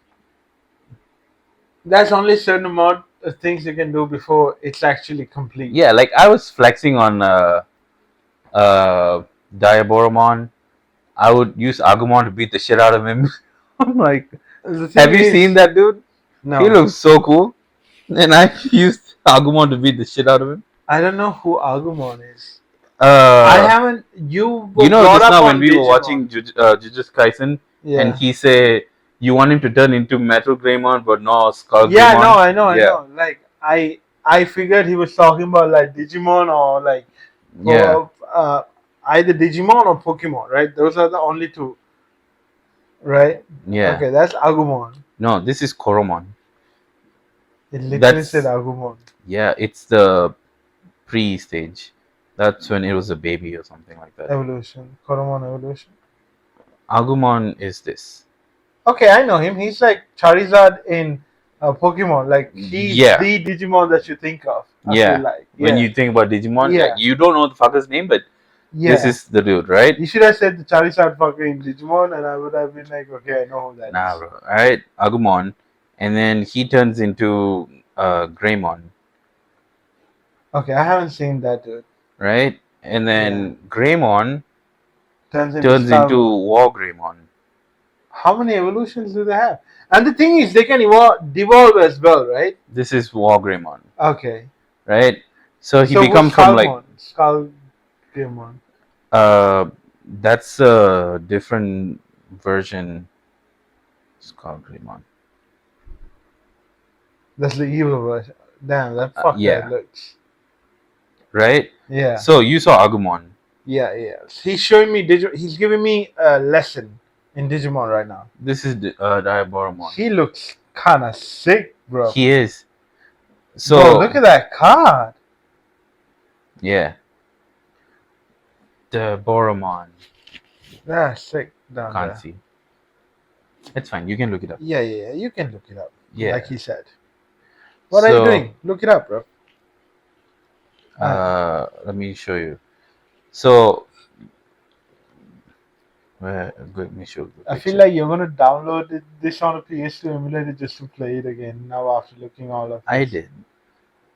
there's only certain amount of things you can do before it's actually complete. Yeah, like I was flexing on uh Diaboromon. I would use Agumon to beat the shit out of him. I'm like, The thing have you is- seen that dude? No. He looks so cool. And I used Agumon to beat the shit out of him. I don't know who Agumon is. I haven't. You were You know, brought just up now on when we were Digimon. watching Jujutsu Kaisen, Yeah. and he say you want him to turn into Metal Greymon, but no Skull Yeah, Greymon. no, I know, I Yeah. know. Like, I figured he was talking about like Digimon or like Yeah, either Digimon or Pokemon, right? Those are the only two, right? yeah. Okay, that's Agumon. No, this is Koromon. It literally That's- said Agumon. Yeah, it's the pre-stage. That's when it was a baby or something like that. Evolution. Koromon evolution. Agumon is this. Okay, I know him. He's like Charizard in Pokemon. Like, he's Yeah. the Digimon that you think of. I Yeah. feel like. When Yeah. you think about Digimon, Yeah. like, you don't know the fucker's name, but Yeah. this is the dude, right? You should have said the Charizard fucking Digimon, and I would have been like, okay, I know who that is. Nah, bro. Alright, Agumon. And then he turns into Greymon, Okay, I haven't seen that dude. right? And then Greymon Turns turns Star into Lord. War Greymon. How many evolutions do they have? And the thing is, they can devolve as well, right? This is War Greymon, Okay. right? So he So becomes what's from like Skull Greymon. that's a different version. Skull Greymon. That's the evil version. Damn, that fucker yeah. looks. Right? Yeah. So you saw Agumon. Yeah, yeah. He's showing me He's giving me a lesson in Digimon right now. This is Diaboromon. He looks kind of sick, bro. He is. So Bro, look at that card. yeah. Diaboromon. That's sick down Can't there. see. It's fine. You can look it up. Yeah, yeah, yeah. You can look it up. Yeah. Like he said. What are you So, doing? Look it up, bro. Let me show you. So, let me show you. the I feel picture. like you're gonna download this on a PS2 emulator just to play it again. Now after looking all of this. I did.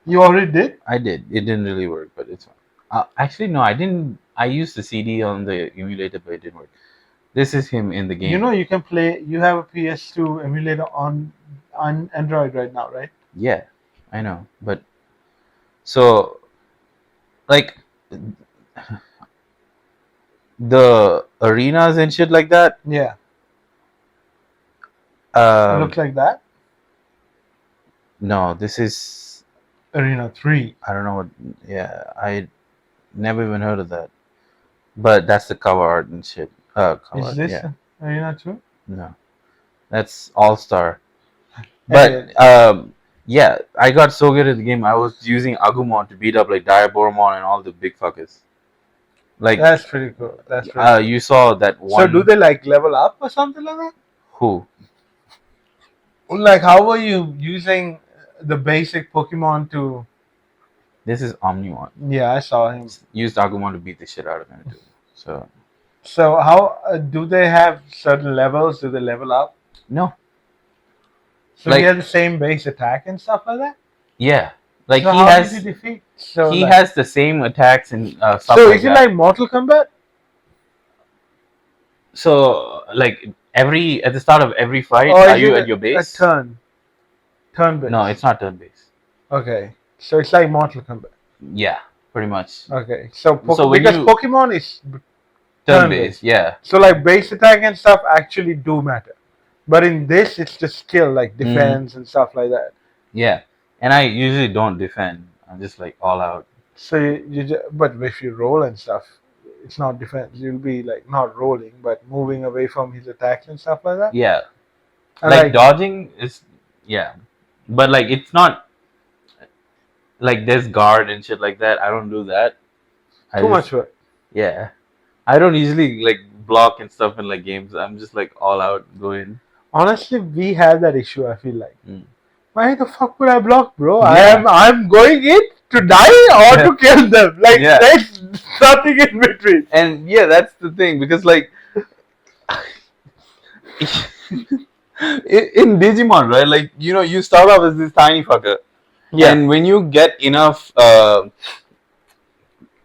You already did? I did. It didn't really work, but it's fine. Actually, no, I didn't. I used the CD on the emulator, but it didn't work. This is him in the game. You know you can play. You have a PS2 emulator on Android right now, right? Yeah, I know, but so like the arenas and shit like that. Yeah. It looks like that. No, this is Arena 3. I don't know what. Yeah, I never even heard of that. But that's the cover art and shit. Cover Is art, this yeah. Arena 2? No, that's All Star. But yeah, I got so good at the game. I was using Agumon to beat up like Diaboromon and all the big fuckers. Like That's pretty cool. That's pretty cool. you saw that one. So do they like level up or something like that? Who? Like, how were you using the basic Pokemon to? This is Omnimon. Yeah, I saw him. Used Agumon to beat the shit out of him too. So So how do they have certain levels? Do they level up? no, So Like- he has the same base attack and stuff like that. yeah, like So he how has did he defeat? So he like, has the same attacks and stuff So like is it that. like Mortal Kombat? So like at the start of every fight, Or are is you it at your a base? turn based? No, it's not turn based. Okay, so it's like Mortal Kombat. Yeah, pretty much. Okay, so So when because you Pokemon is turn turn-based. based, yeah. So like base attack and stuff actually do matter. But in this, it's just skill, like Mhm. defense and stuff like that. Yeah, and I usually don't defend. I'm just like all out. So but if you roll and stuff, it's not defense. You'll be like not rolling, but moving away from his attacks and stuff like that. Yeah, And like dodging is yeah, but like it's not like there's guard and shit like that. I don't do that. I too just much work. yeah. I don't usually like block and stuff in like games. I'm just like all out going. Honestly, we have that issue. I feel like, Mm. why the fuck would I block, bro? Yeah. I'm going in to die or to kill them. Like Yeah. there's nothing in between. And yeah, that's the thing because like in Digimon, right? Like you start off as this tiny fucker, and when you get enough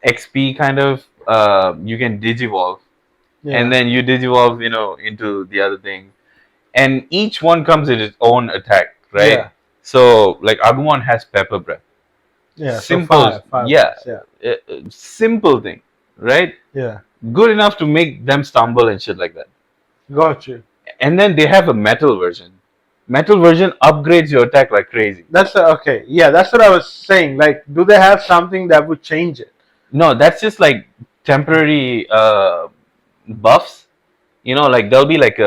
XP, kind of, you can digivolve, and then you digivolve, into the other thing, and each one comes with its own attack, right? Yeah. So like Agumon has Pepper Breath. Yeah, Simple, so fire yeah, breaths, yeah. Simple thing, right? Yeah, Good enough to make them stumble and shit like that. got you. And then they have a metal version. Metal version upgrades your attack like crazy. That's okay. Yeah, that's what I was saying. Like, do they have something that would change it? No, that's just like temporary buffs. Like there'll be like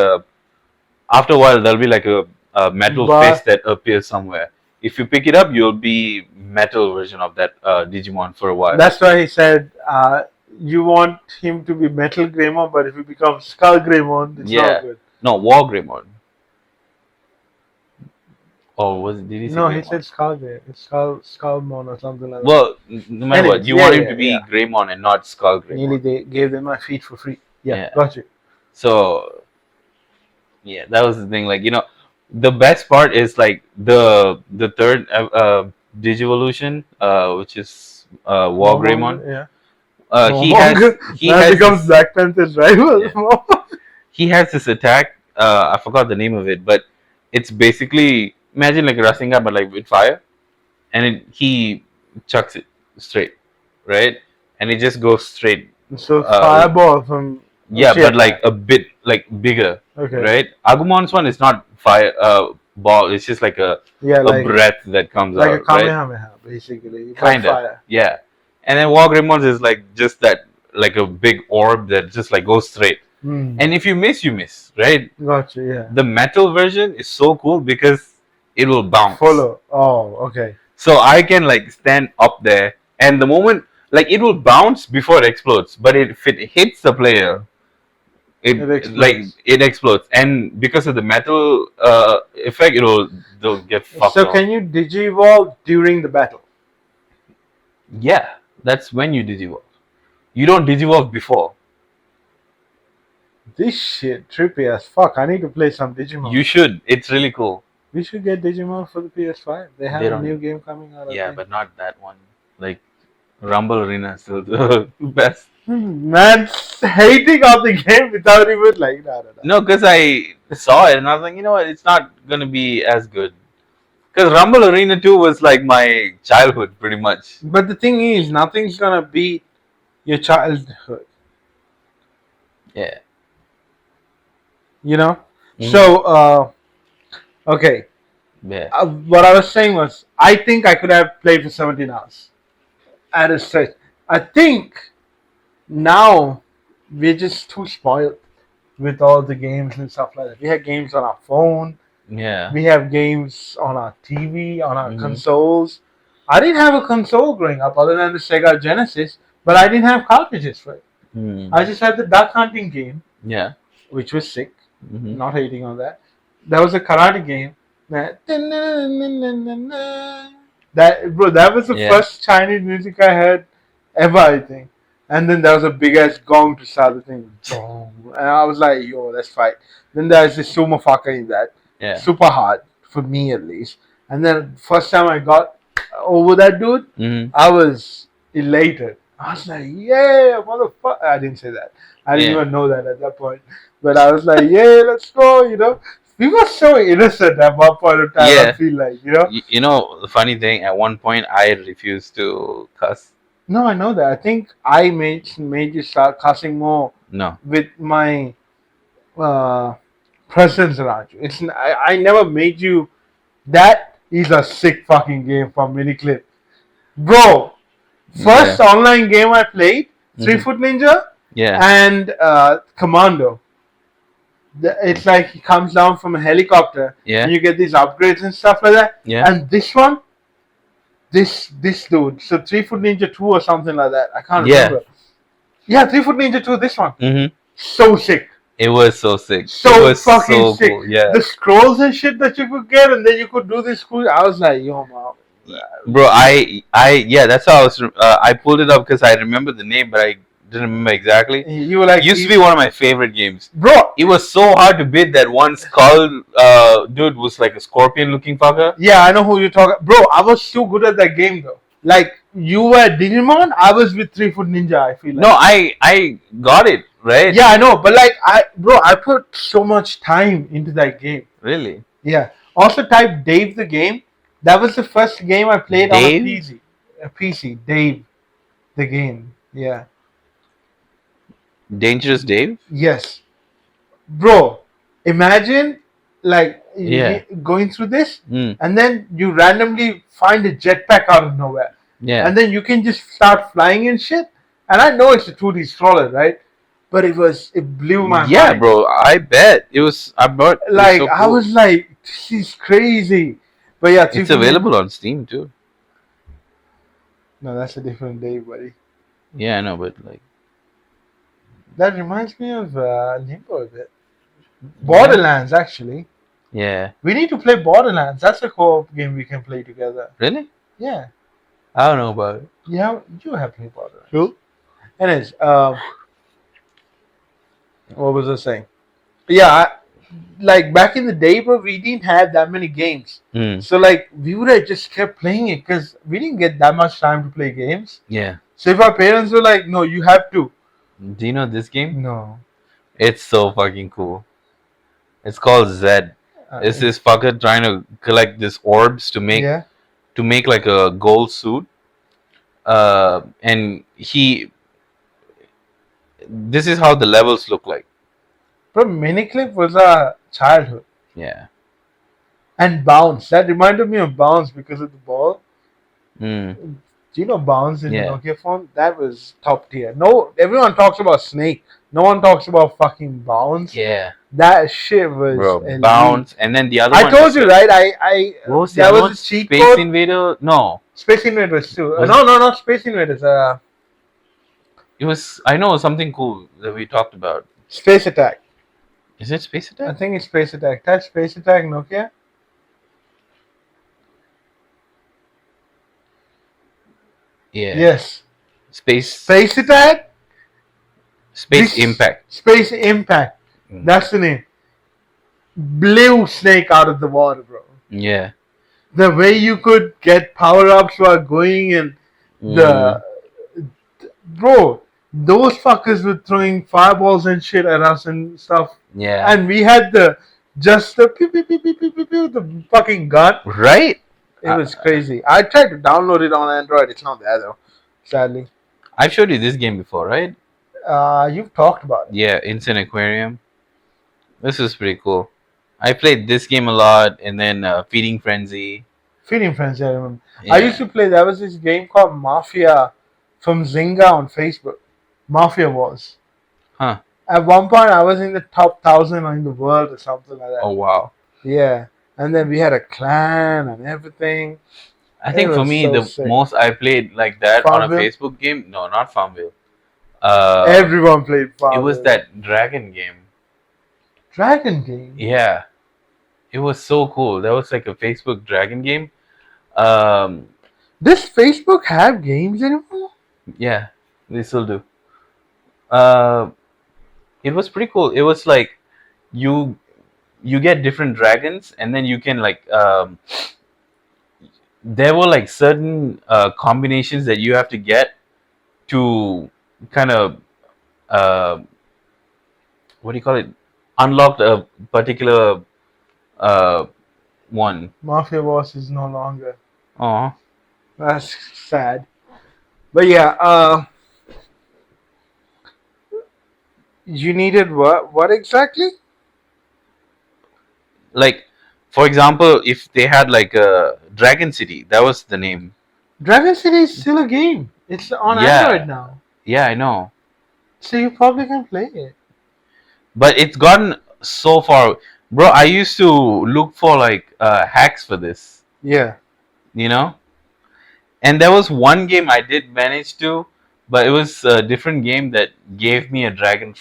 after a while there'll be like a metal fist that appears somewhere. If you pick it up, you'll be metal version of that Digimon for a while. That's why he said you want him to be Metal Greymon, but if he becomes Skull Greymon, it's not good. No, War Greymon. Oh, did he say No, Greymon? he said Skull Grey. It's Skullmon or something like that. Well, no matter what, you want him to be Greymon and not Skull Greymon. Nearly they gave them my feet for free. Yeah. Got you. So, yeah, that was the thing. Like, the best part is like the third Digivolution, which is War Greymon. Yeah. He becomes Black Panther's rival. Yeah. He has this attack. I forgot the name of it, but it's basically imagine like Rasengan but like with fire, and he chucks it straight, right? And it just goes straight. So fireball from but like a bit like bigger, okay, right? Agumon's one is not fire ball. It's just like a breath that comes out, like a Kamehameha, basically. Kinda, yeah. And then War Greymon's is like just that, like a big orb that just like goes straight. And if you miss, right? Gotcha, yeah. The metal version is so cool because it will bounce. Follow. Oh, okay. So I can like stand up there, and the moment like it will bounce before it explodes. But if it hits the player, it explodes. And because of the metal effect, they'll get fucked. So can you digivolve during the battle? Yeah, that's when you digivolve. You don't digivolve before. This shit trippy as fuck. I need to play some Digimon. You should. It's really cool. We should get Digimon for the PS5. They have a new game coming out. Yeah, but not that one. Like Rumble Arena is still the best. Man's hating on the game without even like that. No, because I saw it and I was like, you know what? It's not gonna be as good. Because Rumble Arena 2 was like my childhood, pretty much. But the thing is, nothing's gonna beat your childhood. Yeah. You know? So, okay. Yeah. What I was saying was, I think I could have played for 17 hours at a stretch. I think now we're just too spoiled with all the games and stuff like that. We have games on our phone. Yeah. We have games on our TV, on our consoles. I didn't have a console growing up other than the Sega Genesis, but I didn't have cartridges for it. I just had the duck hunting game. Yeah. Which was sick. Not hating on that. There was a karate game. That was the first Chinese music I heard ever, I think. And then there was a big ass gong to start the thing. And I was like, yo, let's fight. Then there's this sumo fucker in that. Yeah. Super hard, for me at least. And then first time I got over that dude, I was elated. I was like, yeah, motherfucker. I didn't say that. I didn't even know that at that point. But I was like, yeah, let's go. We were so innocent at one point of time. I Yeah. feel like, You know, the funny thing, at one point I refused to cuss. No, I know that. I think I made you start cussing more No. with my uh, presence around you. I never made you. That is a sick fucking game from Miniclip, bro. First Yeah. online game I played, Three Mhm. Foot Ninja Yeah. and Commando. It's like he comes down from a helicopter Yeah. and you get these upgrades and stuff like that. Yeah. And this one, this dude, so 3 Foot Ninja 2 or something like that. I can't Yeah. remember. Yeah, 3 Foot Ninja 2, this one. Mhm. So sick. It was so sick. It So was fucking so sick. cool. Yeah. The scrolls and shit that you could get, and then you could do this cool. I was like, yo, man. Bro, yeah, that's how I was. I pulled it up because I remember the name, but I didn't remember exactly. You were like, It used to be one of my favorite games. bro. It was so hard to beat that one skull dude was like a scorpion looking fucker. Yeah, I know who you're talking. Bro, I was so good at that game though. Like you were Digimon, I was with 3 Foot Ninja. I feel like. No, I got it right. Yeah, I know, but like I put so much time into that game. Really. Yeah. Also, type Dave the game. That was the first game I played Dave? on a PC. A PC, Dave, the game. Yeah. Dangerous Dave. Yes, bro. Imagine like Yeah. going through this, Mm. and then you randomly find a jetpack out of nowhere, Yeah. and then you can just start flying and shit. And I know it's a 2D scroller, right? But it blew my Yeah, mind. bro. I bet it was. I bought. It was Like so I cool. was like, this is crazy. But yeah, It's available on Steam too. No, that's a different day, buddy. Yeah, I know, but like. That reminds me of Limbo a bit. Borderlands, actually. Yeah. We need to play Borderlands. That's a co-op game we can play together. Really? Yeah. I don't know about it. You have played Borderlands. Who? Anyways, what was I saying? Yeah, like back in the day, bro, we didn't have that many games. Mm. So like we would have just kept playing it because we didn't get that much time to play games. Yeah. So if our parents were like, "No, you have to," Do you know this game? no, It's so fucking cool. It's called Zed. It's this fucker trying to collect these orbs to make yeah, like a gold suit. And this is how the levels look like. bro. Miniclip was our childhood, Yeah. and Bounce. That reminded me of Bounce because of the ball. Mm. Do you know Bounce in Yeah. the Nokia phone? That was top tier. No, everyone talks about Snake. No one talks about fucking Bounce. Yeah. That shit was Bro, elite. Bounce, and then the other I one. told you, right? I What was the that other was one? a cheat Space code. Invader? No. Space Invaders too. Was No, not Space Invaders. It was. I know something cool that we talked about. Space Attack. Is it Space I Attack? think it's Space Attack. Type Space Attack Nokia. Yeah. Yes. Space. Space Attack. Space This- Impact. Space Impact. Mm. That's the name. Blew Snake out of the water, bro. Yeah. The way you could get power ups while going and the bro, those fuckers were throwing fireballs and shit at us and stuff. Yeah. And we had just the pew, pew, pew, pew, pew, pew, pew, the fucking gun. Right. It was crazy. I tried to download it on Android. It's not there though, sadly. I've showed you this game before, right? You've talked about it. Yeah, Instant Aquarium. This is pretty cool. I played this game a lot, and then Feeding Frenzy. Feeding Frenzy, I remember. Yeah. I used to play. There was this game called Mafia from Zynga on Facebook. Mafia Wars. Huh. At one point, I was in the top 1,000 in the world or something like that. Oh wow. Yeah. And then we had a clan and everything. I think It for was me so the sick. most I played like that on a Farmville? Facebook game. No, not Farmville. Everyone played Farmville. It was that dragon game. Dragon game. Yeah. It was so cool. That was like a Facebook dragon game. Um, Does Facebook have games anymore? yeah, they still do. It was pretty cool. It was like you get different dragons, and then you can like there were like certain combinations that you have to get to kind of what do you call it? unlocked a particular uh one. Mafia Boss is no longer. Oh, That's sad. But yeah, you needed what? What exactly? like for example, if they had like a Dragon City, that was the name. Dragon City is still a game. It's on Android Yeah, now, yeah, I know, so you probably can play it. but it's gotten so far, bro. I used to look for like hacks for this, Yeah, you know, and there was one game I did manage to, but it was a different game that gave me a dragon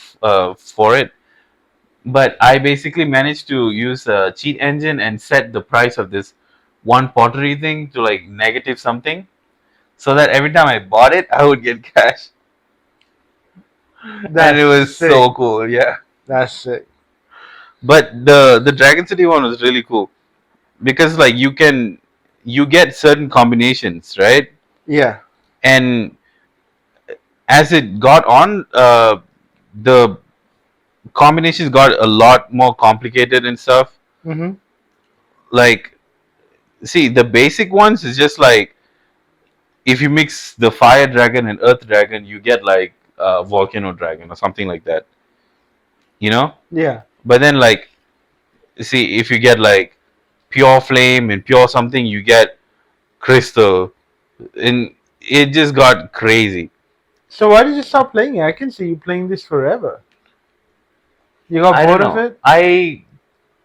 for it. But I basically managed to use a cheat engine and set the price of this one pottery thing to like negative something, so that every time I bought it, I would get cash, and that's it was sick. so cool. Yeah, That's sick. but the Dragon City one was really cool because like you get certain combinations, right? Yeah. And as it got on, the combinations got a lot more complicated and stuff. Mhm. Like, see, the basic ones is just like if you mix the fire dragon and earth dragon, you get like volcano dragon or something like that, you know. Yeah. But then, like, see, if you get like pure flame and pure something, you get crystal, and it just got crazy. So why did you stop playing it? I can see you playing this forever. You got I don't bored of know. it? I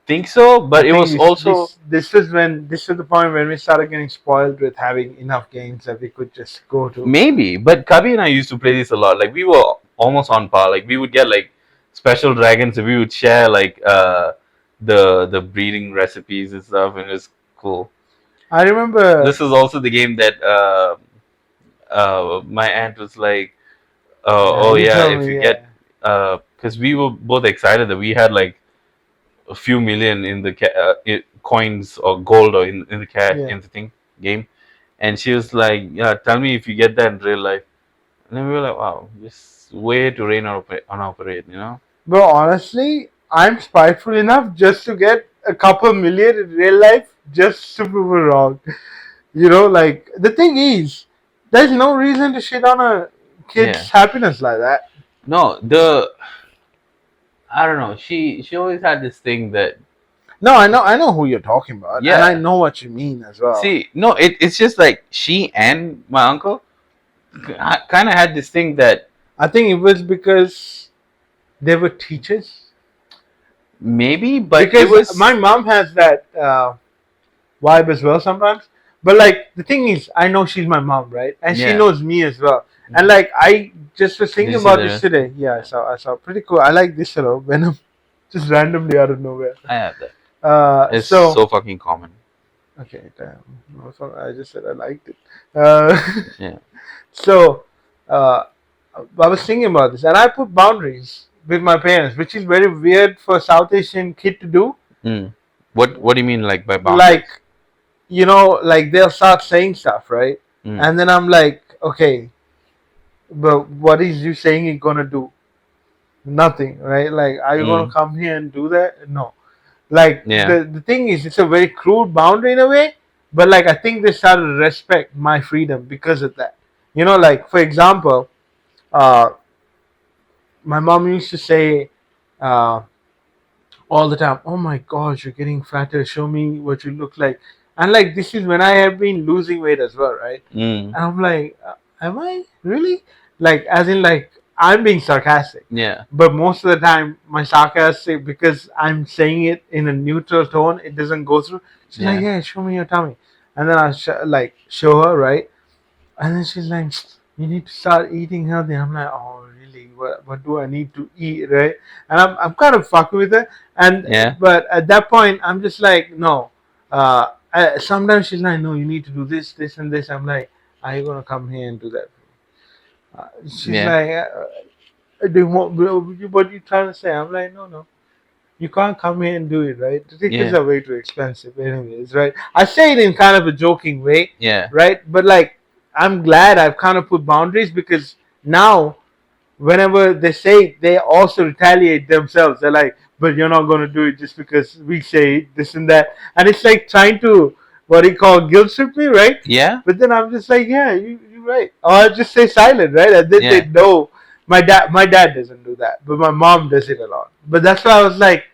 think so, I but it think was also this is the point when we started getting spoiled with having enough games that we could just go to. maybe. But Kabi and I used to play this a lot. Like we were almost on par. Like we would get like special dragons, and we would share like the breeding recipes and stuff, and it was cool. I remember. This is also the game that my aunt was like, Yeah, oh you yeah, told if me. you Yeah. get because we were both excited that we had like a few million in the coins or gold or in the cat Yeah. in the thing game, and she was like, yeah, tell me if you get that in real life. And then we were like, wow, just way to rain on our parade, you know? But honestly, I'm spiteful enough just to get a couple million in real life just to prove it wrong. Like the thing is, there's no reason to shit on a Yeah. kid's happiness like that. No, I don't know. She always had this thing that No, I know who you're talking about, and I yeah. know what you mean as well. See, no, it's just like she and my uncle kind of had this thing that I think it was because they were teachers. maybe, but it Because my was mom has that vibe as well sometimes. But like the thing is, I know she's my mom, right? And she yeah. knows me as well. And like I just was Did thinking you see about the this rest? today. Yeah, I saw. Pretty cool. I like this hello Venom, just randomly out of nowhere. I have that. It's So so fucking common. okay, damn. No, I just said I liked it. Uh, Yeah. so uh, I was thinking about this, and I put boundaries with my parents, which is very weird for a South Asian kid to do. Mm. What do you mean like by boundaries? Like like they'll start saying stuff, right? Mm. And then I'm like, okay, but what is you saying you're gonna do? Nothing, right? Like, are you gonna Mm. come here and do that? No. Like Yeah. the thing is, it's a very crude boundary in a way, but like I think they started to respect my freedom because of that. Like for example, uh, my mom used to say, uh, all the time, oh my gosh, you're getting fatter, show me what you look like. And like this is when I have been losing weight as well, right? Mm. And I'm like, am I really? Like, as in, like, I'm being sarcastic. Yeah. But most of the time, my sarcastic, because I'm saying it in a neutral tone, it doesn't go through. She's like, Yeah. yeah, show me your tummy. And then I show her, right? And then she's like, you need to start eating healthy. I'm like, oh, really? What do I need to eat, right? And I'm kind of fucking with her. Yeah. But at that point, I'm just like, no. Sometimes she's like, no, you need to do this, this, and this. I'm like, are you gonna come here and do that? She's Yeah. like, do you want, what you trying to say? I'm like, no, no. You can't come here and do it, right? The tickets Yeah. are way too expensive, anyways, right? I say it in kind of a joking way, Yeah. right? But like, I'm glad I've kind of put boundaries because now, whenever they say it, they also retaliate themselves. They're like, but you're not going to do it just because we say this and that. And it's like trying to, what do you call, guilt trip me, right? Yeah. But then I'm just like, yeah, you're right. Or I'll just say silent, right? And then they Yeah. know. My dad doesn't do that, but my mom does it a lot. But that's why I was like,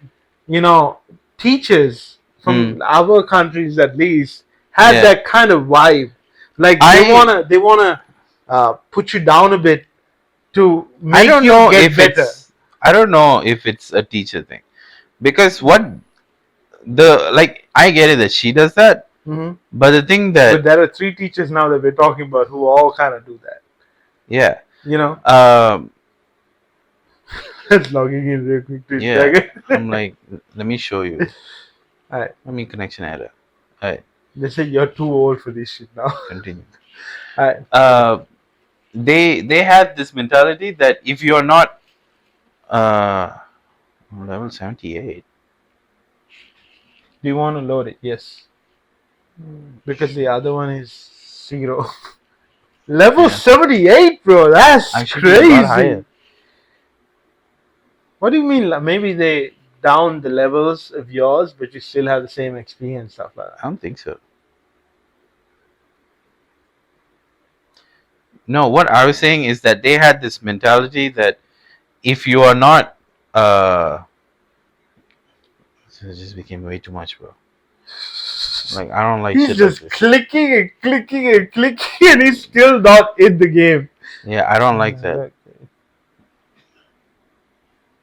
you know, teachers Mm. from our countries at least had Yeah. that kind of vibe. Like I they wanna put you down a bit to I make don't you know get if better. it's a teacher thing, because what the like I get it that she does that, Hmm. but the thing But that there are three teachers now that we're talking about who all kind of do that. yeah, You know, um, logging in real quick to yeah, check I'm it. like, let me show you. Alright, Let me connection error. Alright, they say you're too old for this shit now. continue. Alright, Uh, they had this mentality that if you're not uh level 78. do you want to load it? Yes, because the other one is zero. Level Yeah, 78, bro. That's I should be a lot crazy. higher. What do you mean? Like, maybe they down the levels of yours, but you still have the same XP and stuff like that. I don't think so. No, what I was saying is that they had this mentality that if you are not so it just became way too much, bro. Like I don't like He's shit like just this. clicking and clicking and clicking, and he's still not in the game. Yeah, I don't like that. Look.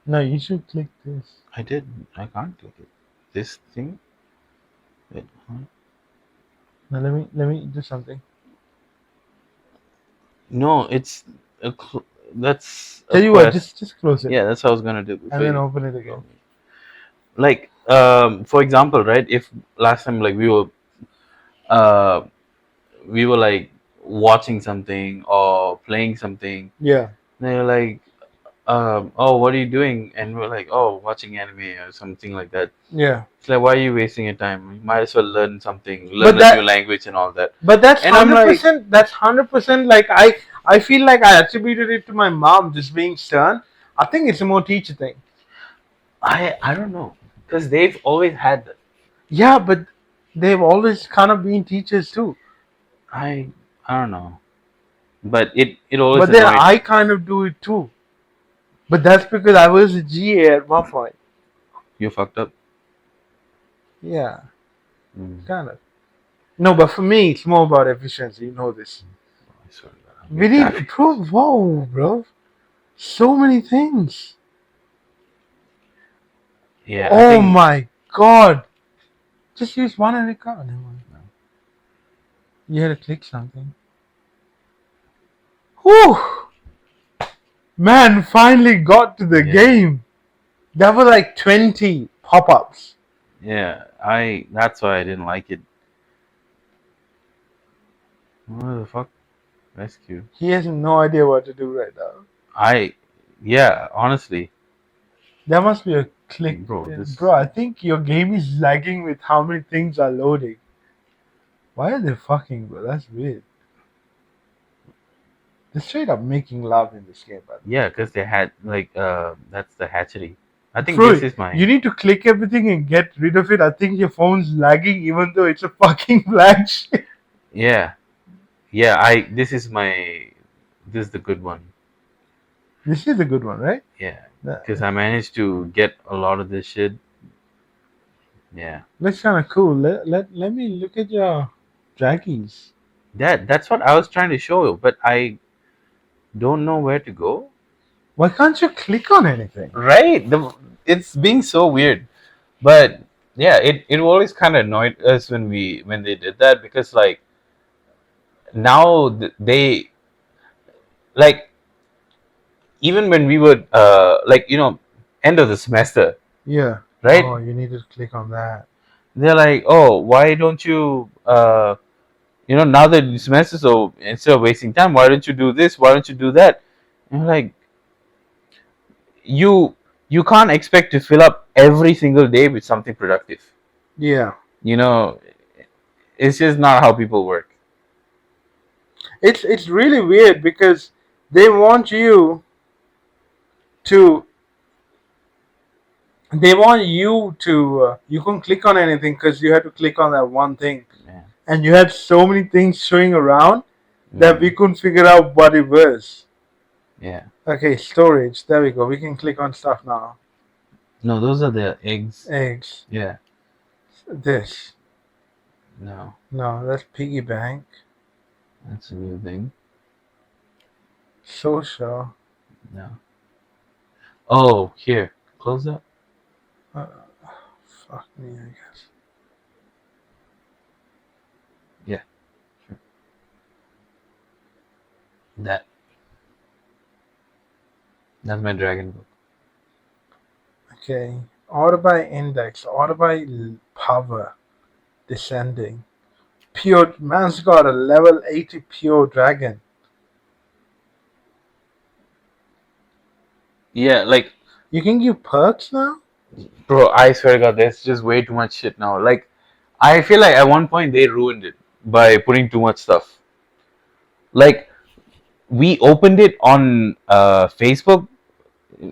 No, you should click this. I did. I can't click it. This thing. Wait, huh? Now let me do something. No, it's that's a Tell you what, quest. just close it Yeah, that's what I was gonna do and before then you open it again. told me. Like, for example, right? If last time like uh, we were like watching something or playing something, Yeah, they're like, oh, what are you doing? And we're like, oh, watching anime or something like that. yeah. It's like, why are you wasting your time? You might as well learn something, But learn a new that, language and all that. but that's And I'm hundred like, percent. That's 100%. Like I feel like I attributed it to my mom just being stern. I think it's a more teacher thing. I don't know, because they've always had that. Yeah, but they've always kind of been teachers too. I I don't know, but it always But then annoyed I me. kind of do it too. But that's because I was a GA at one point. You fucked up. Yeah, Mm, kind of. No, but for me, it's more about efficiency. You know this. I swear to God, We I'm need, bro. Whoa, bro. So many things. yeah, I Oh think my god. Just use one and recover. Never mind. You had to click something. Whew. Man, finally got to the yeah, game. There were like 20 pop-ups. yeah. I that's why I didn't like it. What the fuck? Rescue. He has no idea what to do right now. I yeah, honestly, There must be a click. bro, this Bro, I think your game is lagging with how many things are loading. Why are they fucking, bro? That's weird. They're straight up making love in this game, by the way. yeah, because they had like that's the hatchery. I think Bro, this is my you need to click everything and get rid of it. I think your phone's lagging even though it's a fucking blank shit. yeah, yeah. I this is the good one. This is a good one, right? Yeah, That- because I managed to get a lot of this shit. Yeah, That's kind of cool. Let me look at your draggies. that's what I was trying to show you, but I don't know where to go. Why can't you click on anything? Right, it's being so weird, but yeah, it always kind of annoyed us when they did that, because like now they like even when we would like end of the semester, Yeah. right? Oh, you need to click on that. They're like, oh, why don't you now that the semester, so instead of wasting time, why don't you do this, why don't you do that? And I'm like, you you can't expect to fill up every single day with something productive. Yeah. you know it's just not how people work. It's really weird because they want you to They want you to. You couldn't click on anything because you had to click on that one thing, Yeah. and you had so many things showing around that we Mm. couldn't figure out what it was. Yeah. Okay, storage. There we go. We can click on stuff now. No, those are the eggs. Eggs. Yeah. This. No, No, that's piggy bank. that's a real thing. Social. No. Oh, here. Close up. Uh, fuck me, I guess. Yeah. Sure. That. That's my dragon book. Okay. Order by index. Order by power. Descending. Pure. Man's got a level 80 pure dragon. Yeah, like, You can give perks now? bro, I swear to God, there's just way too much shit now. Like, I feel like at one point they ruined it by putting too much stuff. Like, we opened it on Facebook,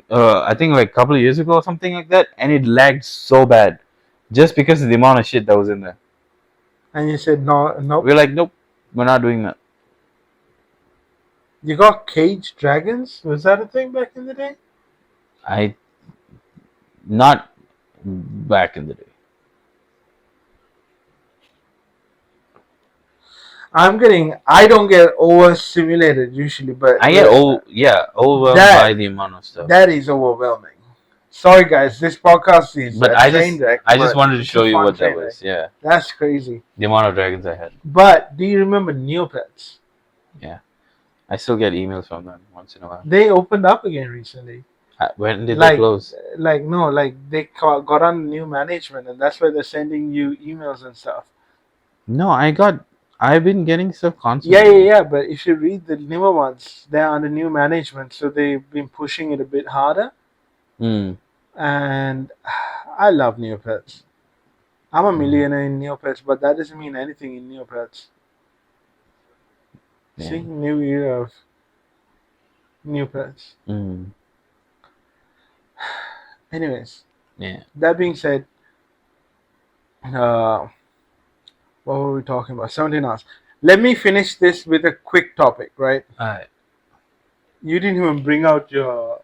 I think like a couple of years ago or something like that, and it lagged so bad just because of the amount of shit that was in there. And you said no, nope. We're like, nope, we're not doing that. You got caged dragons? Was that a thing back in the day? I not back in the day. I don't get overstimulated usually, but I get overwhelmed That- by the amount of stuff. that is overwhelming. Sorry guys, this podcast is But a I train just wreck. I just but wanted to it's a show you fun what that train wreck. was. Yeah, That's crazy. the amount of dragons I had. But do you remember Neopets? I still get emails from them once in a while. They opened up again recently. When did Like- they close? Like they got on new management, and that's why they're sending you emails and stuff. No, I've been getting stuff constantly. Yeah. But if you read the newer ones, they're under new management, so they've been pushing it a bit harder. Mm. And I love Neopets. I'm a Mhm. millionaire in Neopets, but that doesn't mean anything in Neopets. Yeah. See, new year of Neopets. Mm. Anyways, Yeah. that being said, what were we talking about? 17 hours. Let me finish this with a quick topic, right? I You didn't even bring out your.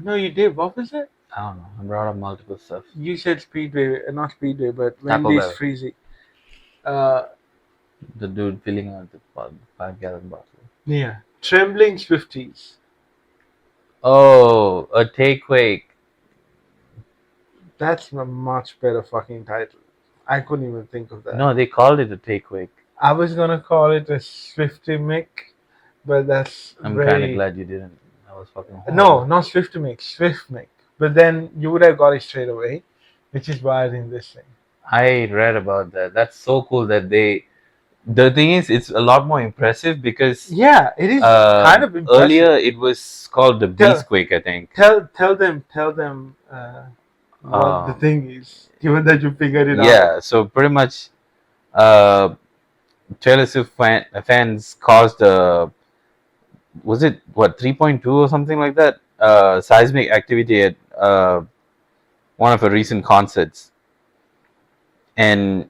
No, you did. What was it? don't know. I brought up multiple stuff. You said Speedway, not Speedway, but Taco Wendy's Bell. Freezy. The dude filling out the 5-gallon bottle. Yeah. Trembling Swifties. Oh, a takeaway. That's a much better fucking title. I couldn't even think of that. No, they called it a takeaway. I was gonna call it a Swifty Mick, but that's I'm very... kind of glad you didn't. I was fucking. No, horrible. not Swifty Mick, Swift Mick. But then you would have got it straight away, which is why I didn't this thing. I read about that. That's so cool that they. The thing is, it's a lot more impressive because Yeah, it is kind of impressive. earlier it was called the Beastquake, I think. Tell them what the thing is, given that you figured it out. Yeah, so pretty much, Taylor Swift fans caused was it what 3.2 or something like that? Seismic activity at one of her recent concerts, and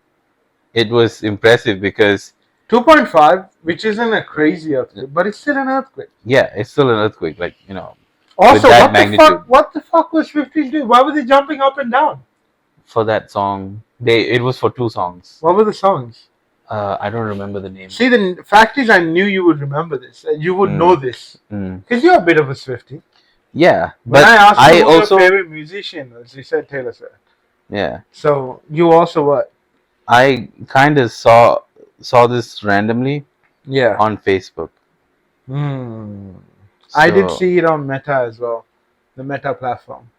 it was impressive because 2.5, which isn't a crazy earthquake, but it's still an earthquake. yeah, it's still an earthquake. Like Also, that what magnitude. the fuck was Swifties doing? Why were they jumping up and down? For that song, it was for 2 songs. What were the songs? I don't remember the name. See, the fact is, I knew you would remember this. You would know this. Mm. Because you're a bit of a Swiftie. Yeah, When but I asked I you who also your favorite musician was, you said Taylor Swift. yeah. So, you also what? I kind of saw this randomly Yeah. on Facebook. I did So, see it on Meta as well. The Meta platform.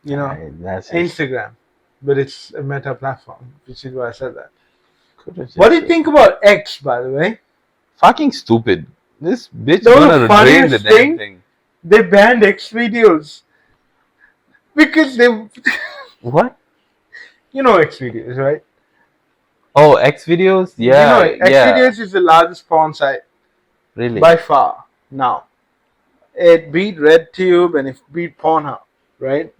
that's just- Instagram. But it's a Meta platform, which is why I said that. could've just What do you said- think about X, by the way? Fucking stupid. This bitch That was gonna the drain the funniest damn thing. thing. They banned X videos. Because they... What? You know X videos, right? Oh, X videos? Yeah, X yeah. videos is the largest porn site Really? by far now. It beat RedTube and it beat Pornhub, right?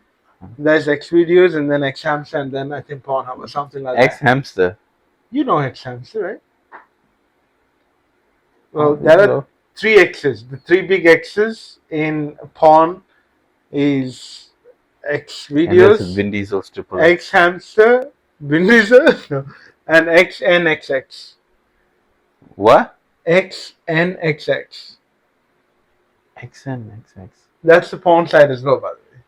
There's X videos and then X Hamster and then I think Pornhub or something like Ex that. hamster. You know X Hamster, right? Oh, Well, there are hello. three X's. The three big X's in porn is X And there's videos, Vin Diesel's Triple X. X Hamster, Vin Diesel, no, and XNXX. What? XNXX. XNXX. That's the porn site as well, by the way.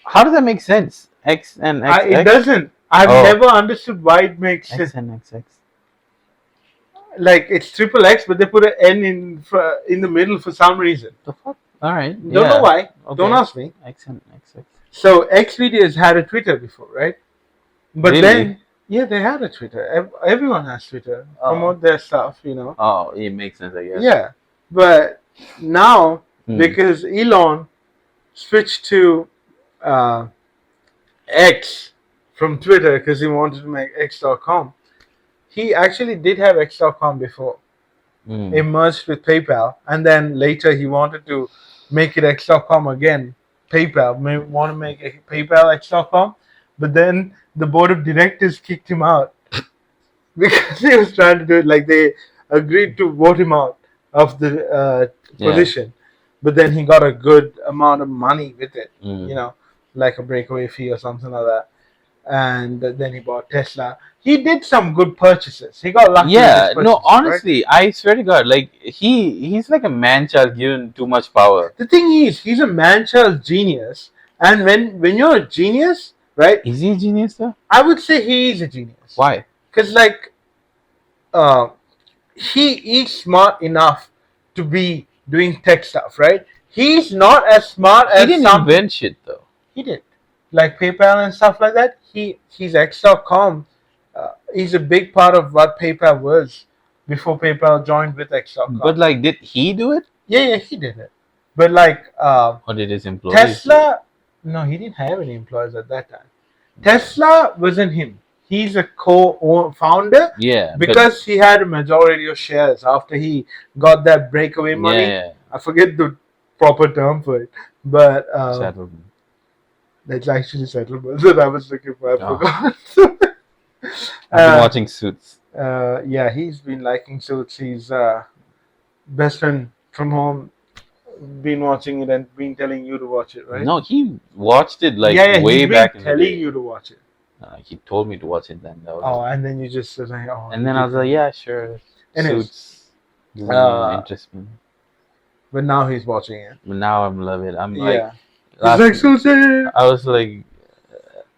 How does that make sense? XNXX. It doesn't. I've Oh. never understood why it makes sense. XNXX. Like it's triple X, but they put an N in the middle for some reason. The fuck? All right. Don't know why. Okay. Don't ask me. XNXX. So X videos had a Twitter before, right? But Really? then, yeah, they had a Twitter. Everyone has Twitter. Oh. Promote their stuff, you know. Oh, it makes sense, I guess. Yeah, but now Hmm. because Elon switched to X from Twitter because he wanted to make X.com. He actually did have X.com before. Hmm. It merged with PayPal, and then later he wanted to make it X.com again. PayPal may want to make a PayPal X.com, but then the board of directors kicked him out because he was trying to do it. Like they agreed to vote him out of the Yeah. position, but then he got a good amount of money with it. Hmm. You know, like a breakaway fee or something like that. And then he bought Tesla. He did some good purchases. He got lucky. Yeah, with his no, purchases, right? honestly, I swear to God, like he's like a man child given too much power. The thing is, he's a man-child genius, and when you're a genius, right? Is he a genius though? I would say he is a genius. Why? Because like, he is smart enough to be doing tech stuff, right? He's not as smart He as didn't some. invent shit though. He did, like PayPal and stuff like that. He's X.com. He's a big part of what PayPal was before PayPal joined with X.com. But like, did he do it, yeah, he did it. But like or did his employees? Tesla, no, he didn't have any employees at that time. Tesla wasn't him. He's a co-founder Yeah, because he had a majority of shares after he got that breakaway but, money. yeah, I forget the proper term for it, but settlement. that's actually settlement that I was looking for. I Oh. forgot. I've been watching Suits. Yeah, he's been liking Suits. He's best friend from home. Been watching it and been telling you to watch it, right? No, he watched it like yeah, way he's been back in the telling day. you to watch it. He told me to watch it then. That was Oh, and then you just said, oh. and then I was like, yeah, sure. Anyways, Suits. This is interest me. but now he's watching it. But now I'm loving it. I'm like, Yeah. last- He's like, so I was like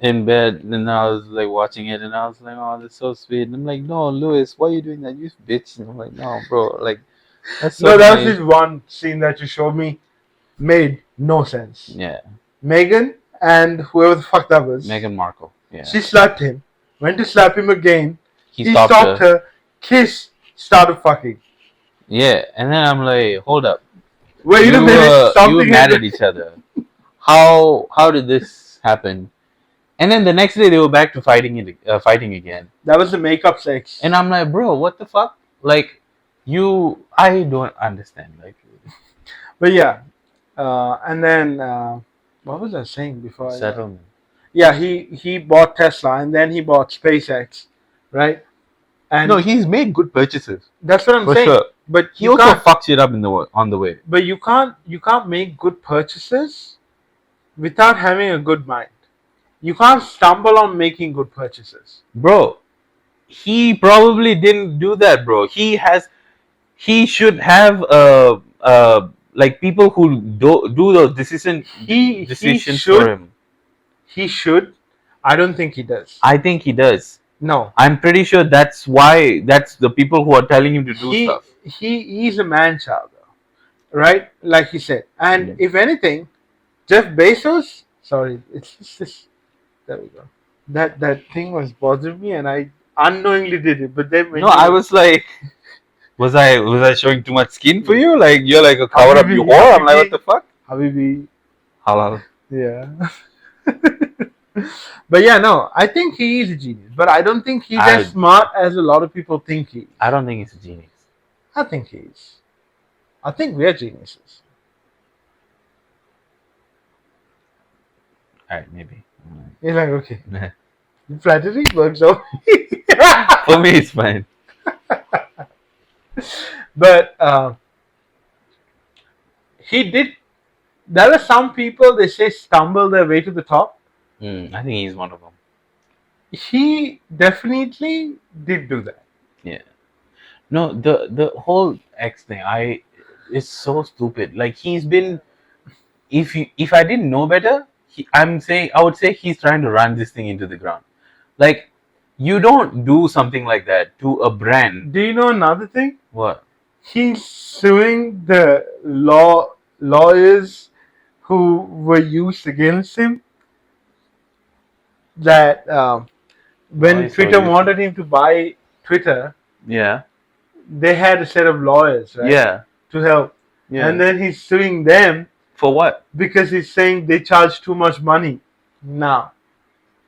in bed and I was like watching it and I was like, oh, that's so sweet. And I'm like, no, Louis, why are you doing that? You bitch. And I'm like, no, bro, like that's so no, that was nice. this one scene that you showed me. Made no sense. Yeah, Megan and whoever the fuck that was. Meghan Markle. Yeah, She slapped him. Went to slap him again. he He stopped stopped her. her. Kissed. Started fucking. Yeah, and then I'm like, hold up. Wait a you minute. were Something mad at happened. each other. How did this happen? And then the next day they were back to fighting again. That was the makeup sex. And I'm like, bro, what the fuck? Like, I don't understand. Like, But yeah. And then what was I saying before? settlement. Yeah, he bought Tesla and then he bought SpaceX, right? And No, he's made good purchases that's what I'm for saying. sure. But He you also can't. fucks it up on the way. But you can't make good purchases without having a good mind. You can't stumble on making good purchases. Bro, he probably didn't do that, bro. He should have like people who do those decisions should. for him. He should. I don't think he does. I think he does. No. I'm pretty sure that's the people who are telling him to do stuff. He's a man child, though, right? Like he said. And Mm. if anything, Jeff Bezos. Sorry, it's just there we go. That thing was bothering me, and I unknowingly did it. But then when No, I was like, was I showing too much skin for you? Like you're like a cover up, you whore. I'm like, what the fuck? Habibi. Halal. Yeah. But yeah, no, I think he is a genius. But I don't think he's as smart as a lot of people think he is. I don't think he's a genius. I think he is. I think we're geniuses. Alright, maybe. He's like, okay, flattery works out. For me, it's fine. But he did. There are some people they say stumble their way to the top. I think he's one of them. He definitely did do that. Yeah. No, the whole X thing, it's so stupid. Like he's been, if I didn't know better, I would say he's trying to run this thing into the ground. Like you don't do something like that to a brand. Do you know another thing? What? He's suing the lawyers who were used against him. That when Lawyers Twitter were used- wanted him to buy Twitter, Yeah. they had a set of lawyers, right? Yeah. To help. Yeah. And then he's suing them For what? because he's saying they charge too much money now.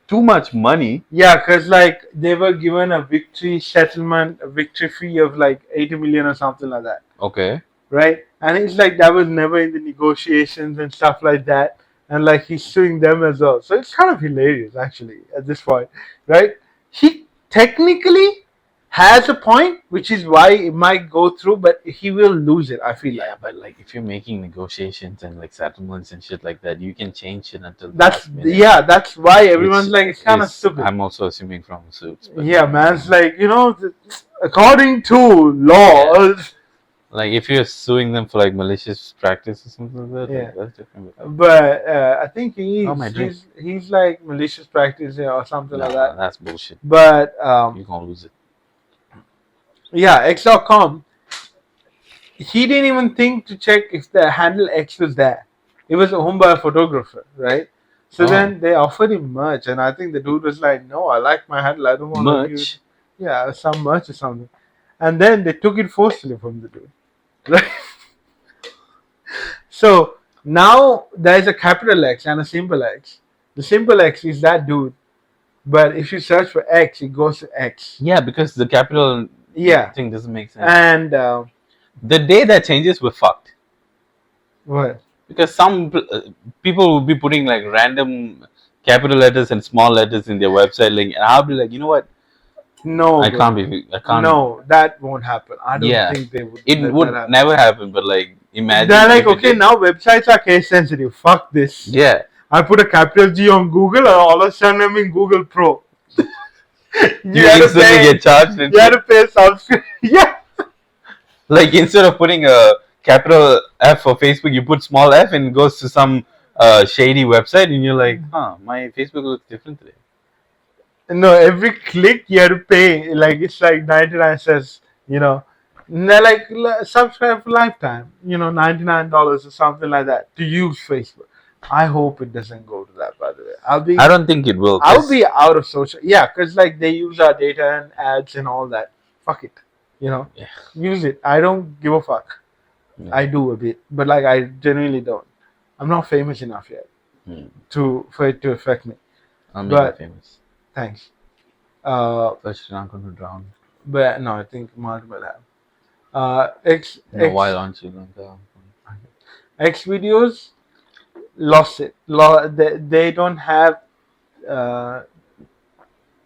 Too much money. Yeah, because like they were given a victory settlement, a victory fee of like 80 million or something like that, Okay. right? And it's like that was never in the negotiations and stuff like that. And like he's suing them as well. So it's kind of hilarious actually at this point, right? He technically has a point, which is why it might go through, but he will lose it, I feel like. Yeah, but like if you're making negotiations and like settlements and shit like that, you can change it until the That's last minute. yeah, that's why everyone's Which like it's kind of is- stupid. I'm also assuming from suits. But Yeah, man, it's like, you know, according to laws, like if you're suing them for like malicious practice or something like that, Yeah. like, that's different. but I think Oh, my drink. he's like malicious practice or something like that. That's bullshit. But You're gonna lose it. yeah, X.com, he didn't even think to check if the handle X was there. It was owned by a photographer, right? So Oh. then they offered him merch, and I think the dude was like, "No, I like my handle. I don't want to use Merch. yeah some merch or something." And then they took it forcefully from the dude, right? So now there's a capital X and a simple X. The simple X is that dude, but if you search for X, it goes to X. Yeah, because the capital Yeah, thing doesn't make sense. and The day that changes, we're fucked. what? Because some people will be putting like random capital letters and small letters in their website link, and I'll be like, you know what? No, I bro. can't. No, that won't happen. I don't Yeah. think they would. It let would that happen. never happen. But like, imagine. They're like, if it okay, did. now websites are case sensitive. Fuck this. Yeah. I put a capital G on Google, and all of a sudden I'm in Google Pro. You had to instantly pay- get charged. And You had to pay subscription. Yeah. like instead of putting a capital F for Facebook, you put small f and it goes to some shady website, and you're like, huh, my Facebook looks different today. No, every click you have to pay. Like it's like 99 cents. You know, and they're like subscribe for lifetime. You know, $99 or something like that to use Facebook. I hope it doesn't go to that. By the way, I don't think it will. I'll 'cause- be out of social. Yeah, because like they use our data and ads and all that. Fuck it. You know, Yeah. use it. I don't give a fuck. Yeah. I do a bit, but like I genuinely don't. I'm not famous enough yet Hmm. for it to affect me. I'll make But- it famous. Thanks. First, you're not going to drown. But no, I think Mark will have. X Why aren't you going to? X videos lost it. They don't have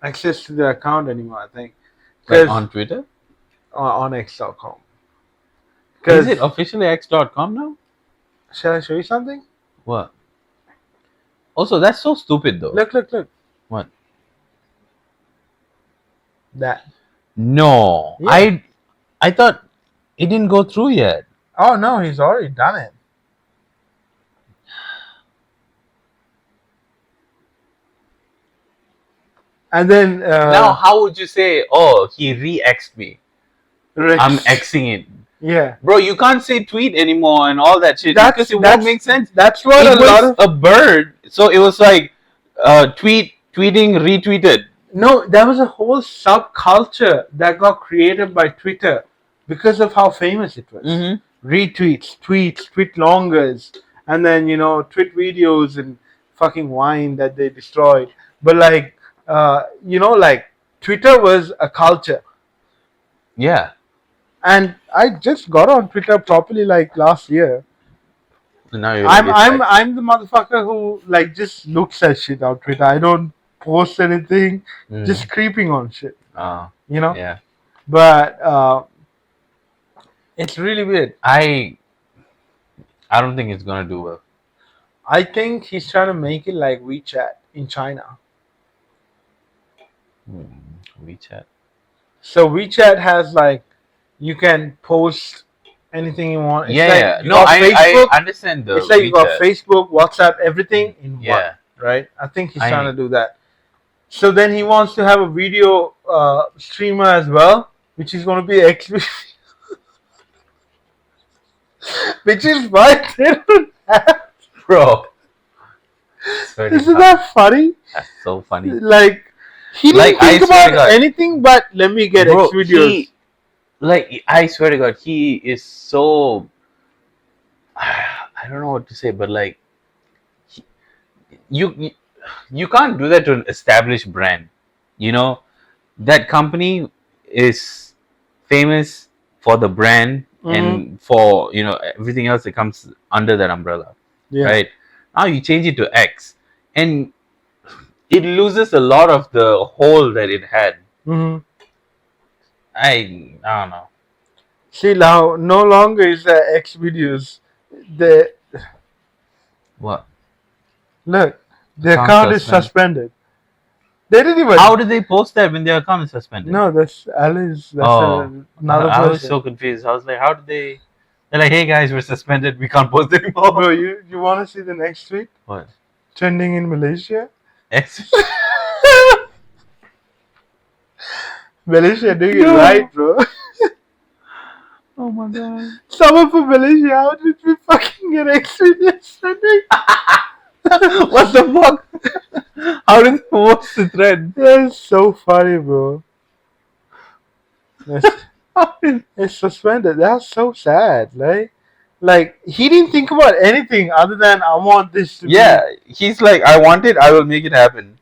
access to their account anymore. I think Like 'Cause- on Twitter? on X.com. Is it officially X.com now? Shall I show you something? What? Also, that's so stupid though. Look. What? That. No, Yeah. I thought it didn't go through yet. Oh no, he's already done it. And then Now, how would you say, oh, he re-X'd me? Rex- I'm Xing it. Yeah, Bro, you can't say tweet anymore and all that shit That's- because it that's- won't make sense. that's what It a lot was of a bird, so it was like tweeting, retweeted. no. There was a whole subculture that got created by Twitter because of how famous it was. Retweets, tweets, tweet longers, and then tweet videos and fucking wine that they destroyed. But like like Twitter was a culture. Yeah. And I just got on Twitter properly like last year. Now you're I'm like, it's I'm like, I'm the motherfucker who like just looks at shit on Twitter. I don't post anything, mm, just creeping on shit, oh, you know. yeah. But it's really weird. I don't think it's gonna do well. I think he's trying to make it like WeChat in China. WeChat. So WeChat has like you can post anything you want. It's Yeah, like yeah. you No, got I Facebook. understand It's the like you got WeChat. Facebook, WhatsApp, everything in one, Yeah, right? I think he's trying I to do that. So then he wants to have a video streamer as well, which is going to be X, which is why they don't have. bro. Swear to Isn't God, that funny? that's so funny. Like he Like, didn't I think swear to about God, anything but let me get X bro. videos. I swear to God, he is so. I don't know what to say, but like, he- you you can't do that to an established brand. You know, that company is famous for the brand Mm-hmm. and for everything else that comes under that umbrella, Yeah. right? Now you change it to X, and it loses a lot of the hold that it had. Mm-hmm. I don't know. See now, no longer is there X videos. The What? look, the Account account is suspend. suspended. They didn't even. How did they post that when their account is suspended? No, that's Alice. That's Oh, another I was person. so confused. I was like, how did they? They're like, hey guys, we're suspended. We can't post anymore. Bro, you want to see the next tweet? What? Trending in Malaysia. X? Malaysia doing it No. right, bro. Oh my god. Someone from Malaysia, how did we fucking get X videos trending? What the fuck? How did they post the thread? That's so funny, bro. It's suspended. That's so sad. Like he didn't think about anything other than I want this to Yeah, be. he's like, I want it. I will make it happen.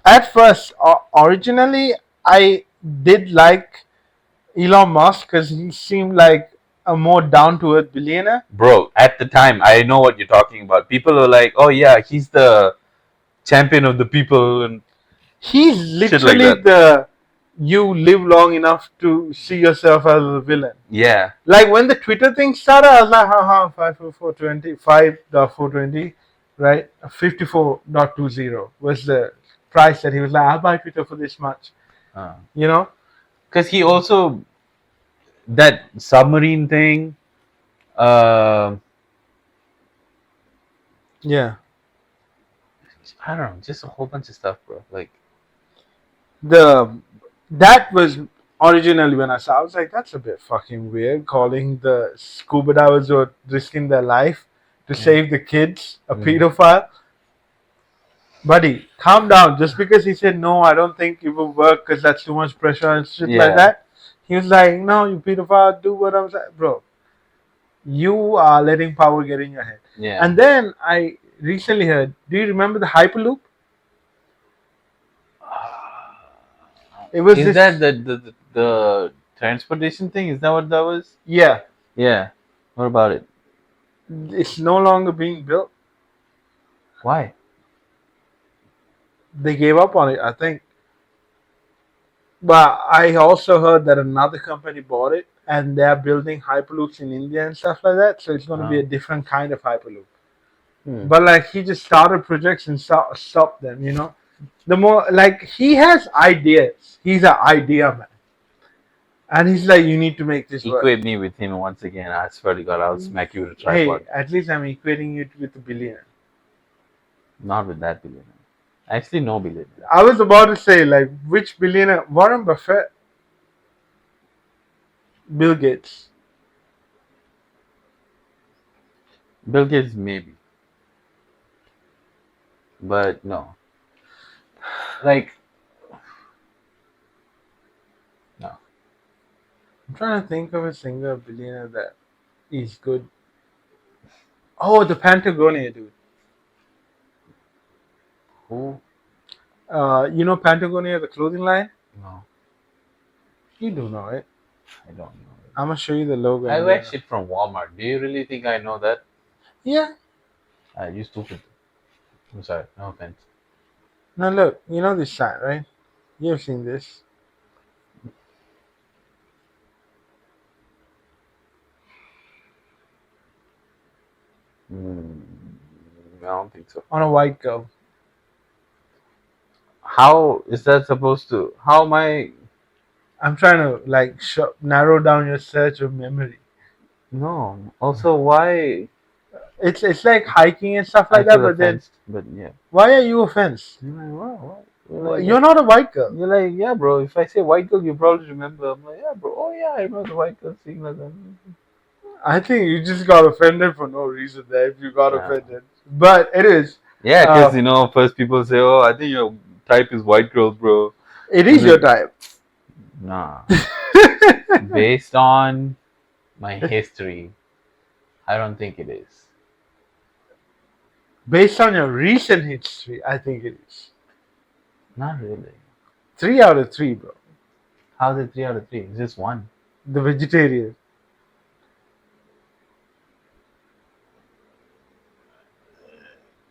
At first, originally, I did like Elon Musk because he seemed like a more down to earth billionaire. Bro, at the time, I know what you're talking about. People were like, oh yeah, he's the champion of the people and He's shit like literally that. the you live long enough to see yourself as a villain. Yeah. Like when the Twitter thing started, I was like, haha, 54420, 5.420, right? 54.20 was the price that he was like, I'll buy Twitter for this much. You know? Because he also, that submarine thing, Yeah. I don't know, just a whole bunch of stuff, bro. Like, That was originally when I saw, I was like, that's a bit fucking weird calling the scuba divers who are risking their life to save the kids a pedophile. Buddy, calm down. Just because he said no, I don't think it will work because that's too much pressure and shit like that. He was like, no, you pedophile, do what I'm saying. Bro, you are letting power get in your head. yeah. And then I recently heard, do you remember the Hyperloop? It was Is this, that the transportation thing? Is that what that was? yeah, Yeah. What about it? it's no longer being built. Why? They gave up on it, I think. But I also heard that another company bought it and they're building Hyperloops in India and stuff like that. So it's going to be a different kind of Hyperloop. But like he just started projects and stopped them, you know. The more like he has ideas. He's an idea man. And he's like, you need to make this work. Equate me with him once again. I swear to God, I'll smack you with a Hey, tripod. at least I'm equating it with a billionaire. Not with that billionaire. Actually, no billionaire. I was about to say, like, which billionaire? Warren Buffett, Bill Gates. Bill Gates, maybe. But no. Like, no. I'm trying to think of a single billionaire that is good. Oh, the Patagonia dude. Who? You know Patagonia, the clothing line? No. You do know it. I don't know. I'm gonna show you the logo. I wear shit from Walmart. Do you really think I know that? Yeah. You stupid. I'm sorry. No offense. Now look, you know this sign, right? You've seen this. Mm, I don't think so. On a white girl. How is that supposed to? How am I? I'm trying to like narrow down your search of memory. No. Also, why? It's like hiking and stuff I like that, feel but then offended. But yeah. why are you offense? You're like, wow, what? You're not a white girl. You're like, yeah, bro. If I say white girl, you probably remember. I'm like, yeah, bro. Oh yeah, I remember the white girl seeing like that. I think you just got offended for no reason there if you got Yeah. offended. But it is. Yeah, because first people say, oh, I think your type is white girls, bro. It is your type. Nah. Based on my history, I don't think it is. Based on your recent history, I think it is. Not really. 3 out of 3, bro. How's it 3 out of 3? It's just one. The vegetarian.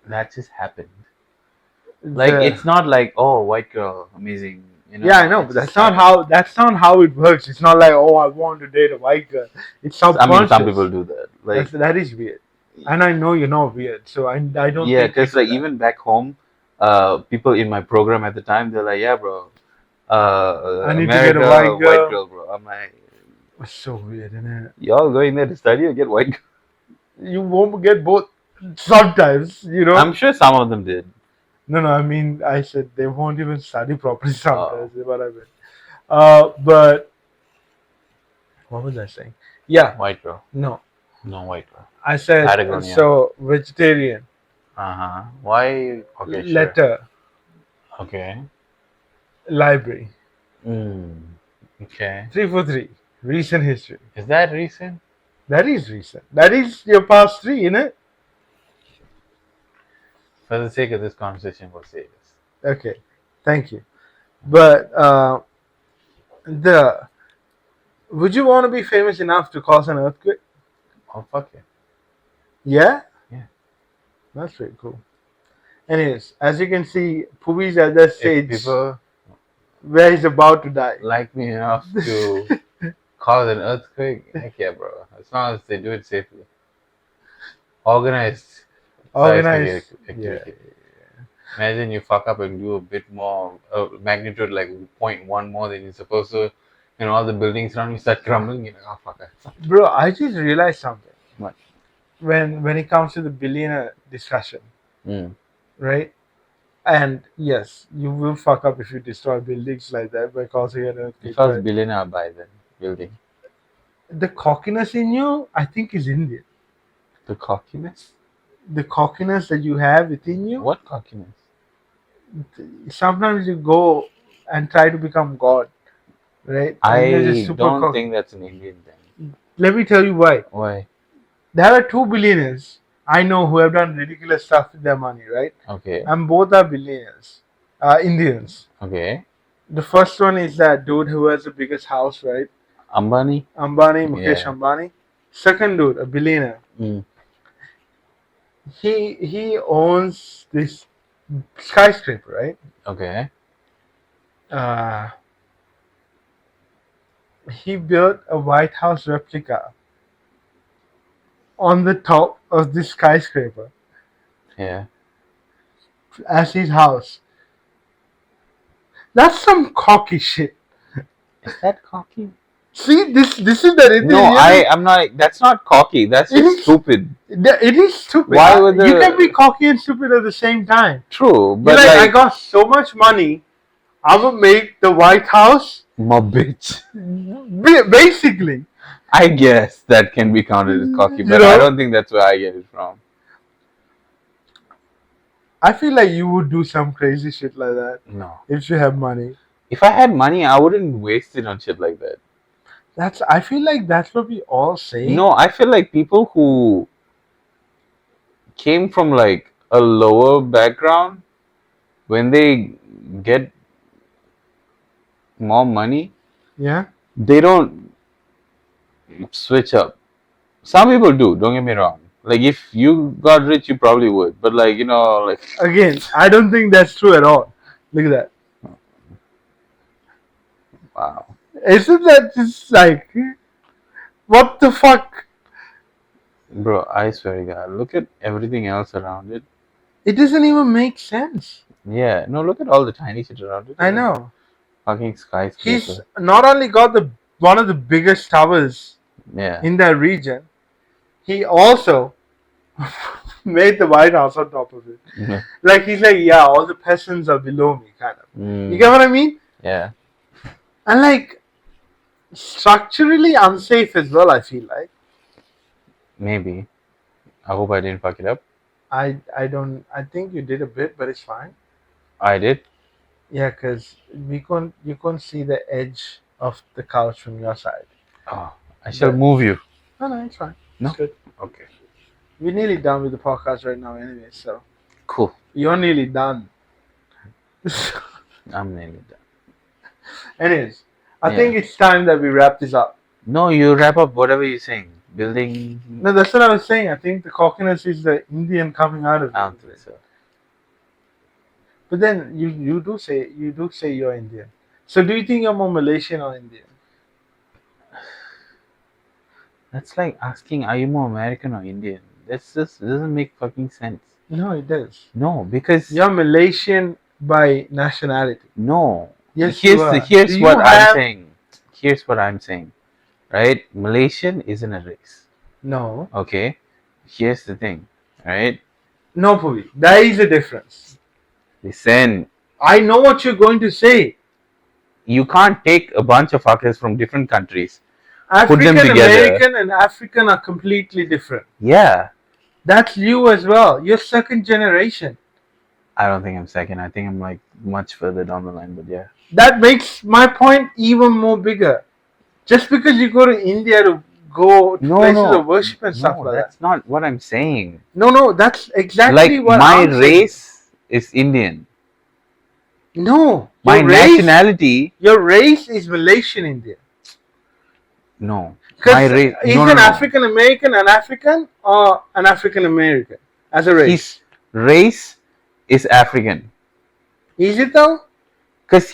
That just happened. Like it's not like, oh, white girl, amazing. Yeah, I know, but that's not how it works. It's not like, oh, I want to date a white girl. It's subconscious. I mean, some people do that. Like that is weird, and I know you're not weird, so I don't. yeah, think because like even back home, people in my program at the time, they're like, yeah, bro, I need America, to get a white girl. bro. I'm like, it's so weird, isn't it? y'all going there to study or get white girl? You won't get both. Sometimes, you know. I'm sure some of them did. No, I mean, I said they won't even study properly sometimes. Oh. Is what I meant. But what was I saying? Yeah, White girl. no, White girl. I said Patagonia. so vegetarian. Why? Okay, Letter. Sure. Okay. Library. Okay. 3 for 3. Recent history. Is that recent? That is recent. That is your past 3, innit? For the sake of this conversation, we'll say this. Okay, thank you. But would you want to be famous enough to cause an earthquake? Oh fuck it. Yeah? Yeah. That's pretty cool. Anyways, as you can see, Pubi's at that stage People where he's about to die. like me enough to cause an earthquake, heck yeah, bro. As long as they do it safely. Organized. Activity. Imagine you fuck up and do a bit more magnitude, like 0.1 more than you're supposed to. All the buildings around you start crumbling. You're like, oh fuck. Bro, I just realized something. What? When it comes to the billionaire discussion, right? And yes, you will fuck up if you destroy buildings like that by causing an earthquake. If I was billionaire, I'd buy that building. The cockiness in you, I think, is Indian. The cockiness? The cockiness that you have within you. What cockiness? Sometimes you go and try to become God, right? I don't think that's an Indian thing. Let me tell you why. Why? There are 2 billionaires I know who have done ridiculous stuff with their money, right? Okay. And both are billionaires, Indians. Okay. The first one is that dude who has the biggest house, right? Ambani, Mukesh Ambani. Second dude, a billionaire. He owns this skyscraper, right? Okay. He built a White House replica on the top of this skyscraper. Yeah. As his house. That's some cocky shit. Is that cocky? See, this is the No, I'm not. That's not cocky. That's just stupid. It is stupid. Why would you can be cocky and stupid at the same time? True, but like, I got so much money, I'm gonna make the White House my bitch. Basically, I guess that can be counted as cocky, but I don't think that's where I get it from. I feel like you would do some crazy shit like that. No. If you have money. If I had money, I wouldn't waste it on shit like that. I feel like that's what we all say. No, I feel like people who came from like a lower background, when they get more money, they don't switch up. Some people do, don't get me wrong. Like if you got rich, you probably would. But like like Again, I don't think that's true at all. Look at that. wow, Isn't that just like, what the fuck? bro. I swear to God, look at everything else around it. It doesn't even make sense. Yeah, no, look at all the tiny shit around it. I know. Fucking He's skyscraper. not only got the one of the biggest towers Yeah. in that region, he also made the White House on top of it. Yeah. Like he's like, yeah, all the peasants are below me, kind of. Mm, You get what I mean? yeah. And like structurally unsafe as well. I feel like Maybe. I hope I didn't fuck it up. I don't. I think you did a bit, but it's fine. I did. Yeah, because you can't see the edge of the couch from your side. Oh, I shall But- move you. No, it's fine. No? It's good. Okay. We're nearly done with the podcast right now, anyway. So Cool. you're nearly done. I'm nearly done. Anyways, I Yeah. think it's time that we wrap this up. No, you wrap up whatever you're saying. Building. No, that's what I was saying. I think the cockiness is the Indian coming out of I don't it. think so. But then you do say you're Indian. So do you think you're more Malaysian or Indian? That's like asking, are you more American or Indian? That's just doesn't make fucking sense. No, it does. No, because You're Malaysian by nationality. no. Yes, here's you are. here's Do what you I'm have- saying. Here's what I'm saying. Right? Malaysian isn't a race. No, Okay? Here's the thing. Right? no, Puvi. There is a difference. Listen, I know what you're going to say. you can't take a bunch of fuckers from different countries. Put African them together. American and African are completely different. Yeah. That's you as well. You're second generation. I don't think I'm second. I think I'm like much further down the line, but yeah. That makes my point even more bigger. Just because you go to India to go to places of worship and stuff like that. That's not what I'm saying. No, that's exactly Like what my I'm saying. race is Indian. No, My your race, nationality, your race is Malaysian Indian. no. Because My race, is no, an no. African American an African or an African American as a race? His race is African. Is it though? Because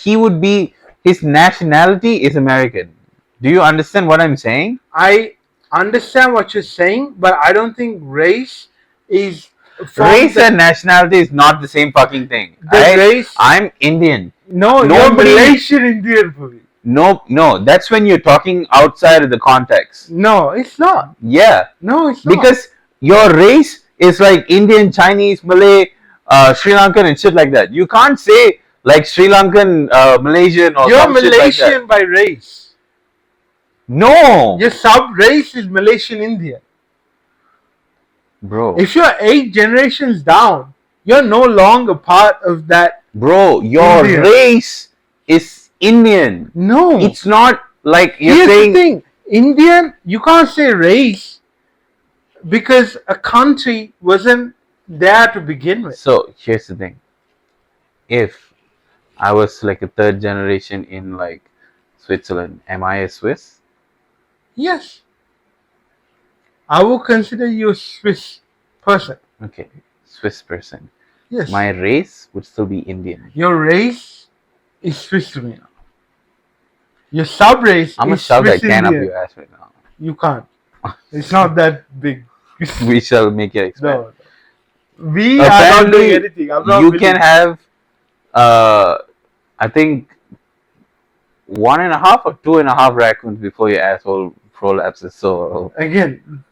his nationality is American. Do you understand what I'm saying? I understand what you're saying, but I don't think race is Race and nationality is not the same fucking thing. the Right? race. I'm Indian. No, Nobody- you're Malaysian Indian for me. No, that's when you're talking outside of the context. No, it's not. Yeah, No, it's not. because your race is like Indian, Chinese, Malay, Sri Lankan, and shit like that. You can't say like Sri Lankan, Malaysian, or you're some shit like that. Malaysian by race. No, Your sub race is Malaysian Indian. bro. If you're 8 generations down, you're no longer part of that. Bro, your Indian. race is Indian. No. It's not like you're Here's saying. the thing. Indian, you can't say race because a country wasn't there to begin with. So here's the thing. If I was like a third generation in like Switzerland, am I a Swiss? Yes. I will consider you a Swiss person. Okay, Swiss person. Yes. My race would still be Indian. Your race is Swiss to me now. Your sub race I'm gonna is shove that Swiss can up Indian. your ass right now. You can't. It's not that big. We shall make it expand. No. We are not doing Apparently, anything. I'm not you willing. can have, I think, 1.5 or 2.5 raccoons before your asshole prolapses. So Again,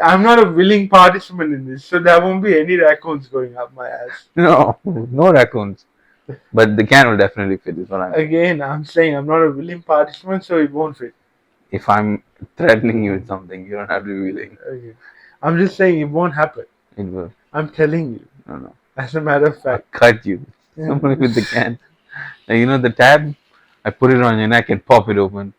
I'm not a willing participant in this, so there won't be any raccoons going up my ass. no raccoons. But the can will definitely fit. Is what I'm. Again, I'm saying I'm not a willing participant, so it won't fit. If I'm threatening you with something, you don't have to be willing. Okay. I'm just saying it won't happen. It will. I'm telling you, No. as a matter of I fact. cut you. Yeah. Somebody with the can. And you know the tab? I put it on your neck and pop it open.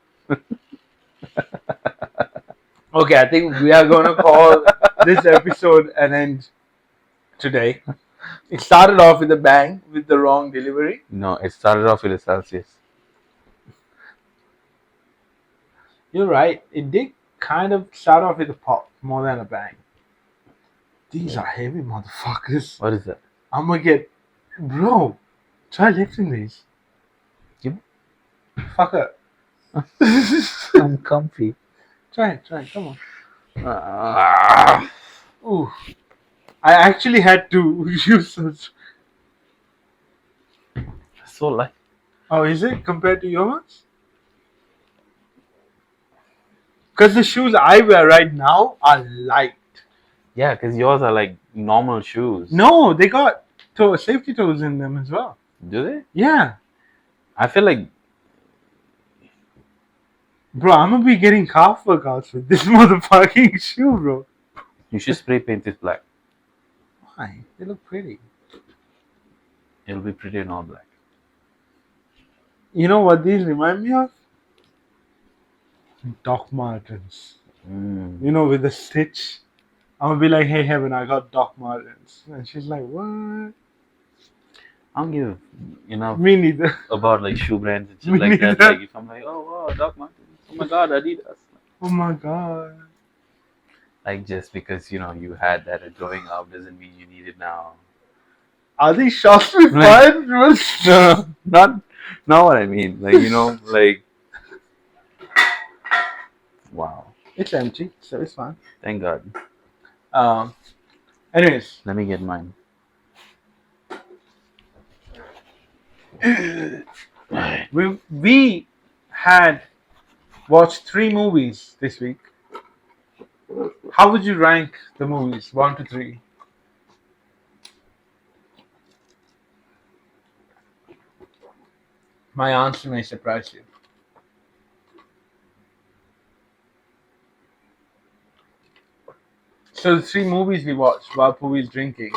Okay, I think we are going to call this episode an end today. It started off with a bang with the wrong delivery. No, it started off with a Celsius. You're right. It did kind of start off with a pop more than a bang. These are heavy motherfuckers. What is that? I'm gonna get, bro. Try lifting these. Give me- Fucker. I'm comfy. Try it. Come on. Ah, Ooh. I actually had to use those. so light. Oh, is it compared to your ones? Because the shoes I wear right now are light. Yeah, because yours are like normal shoes. No, they got safety toes in them as well. Do they? Yeah. I feel like Bro, I'm gonna be getting calf workouts with this motherfucking shoe, bro. you should spray paint this black. Why? They look pretty. It'll be pretty in all black. You know what these remind me of? Doc Martens. Mm. You know, with the stitch. I'm gonna be like, hey, Heaven, I got Doc Martens. And she's like, what? I don't give enough Me neither. about like shoe brands and shit Me like that. neither. Like if I'm like, oh wow, Doc Martens. Oh my god, Adidas. Oh my god. Like just because you had that growing up doesn't mean you need it now. Are these shots with Like- fire? Bro? No, not what I mean. Like like wow. It's empty, so it's fine. Thank God. Anyways. Let me get mine. We had watched 3 movies this week. How would you rank the movies? 1 to 3. My answer may surprise you. So the 3 movies we watched while Pooey's drinking.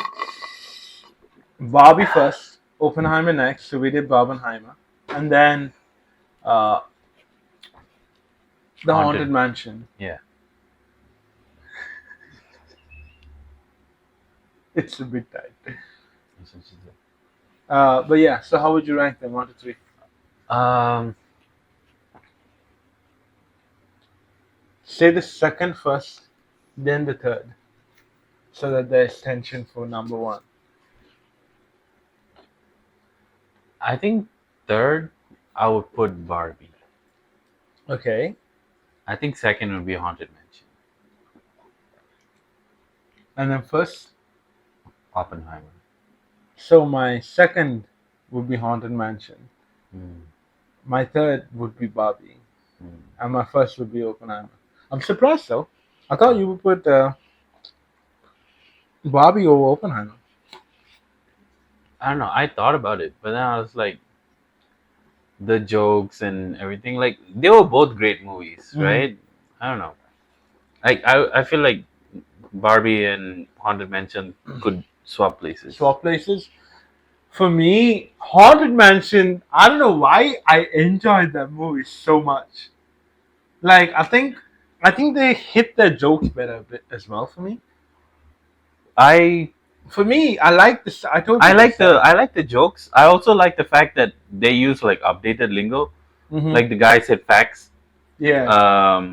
Barbie first, Oppenheimer next, so we did Barbenheimer. And then The Haunted Mansion. Yeah. It's a bit tight. But yeah, so how would you rank them? 1 to 3. Say the second first, then the third. So that there's tension for number 1. I think third, I would put Barbie. Okay. I think second would be Haunted Mansion. And then first, Oppenheimer. so my second would be Haunted Mansion. Mm. My third would be Barbie. Mm. And my first would be Oppenheimer. I'm surprised though. I thought you would put Barbie over Oppenheimer. I don't know. I thought about it, but then I was like, the jokes and everything. Like they were both great movies, Mhm. right? I don't know. Like I feel like Barbie and Haunted Mansion could swap places. Swap places. For me, Haunted Mansion, I don't know why I enjoyed that movie so much. Like I think they hit their jokes better a bit as well for me. For me, I like this. I told you. I like the jokes. I also like the fact that they use like updated lingo. Mhm. Like the guy said facts. Yeah.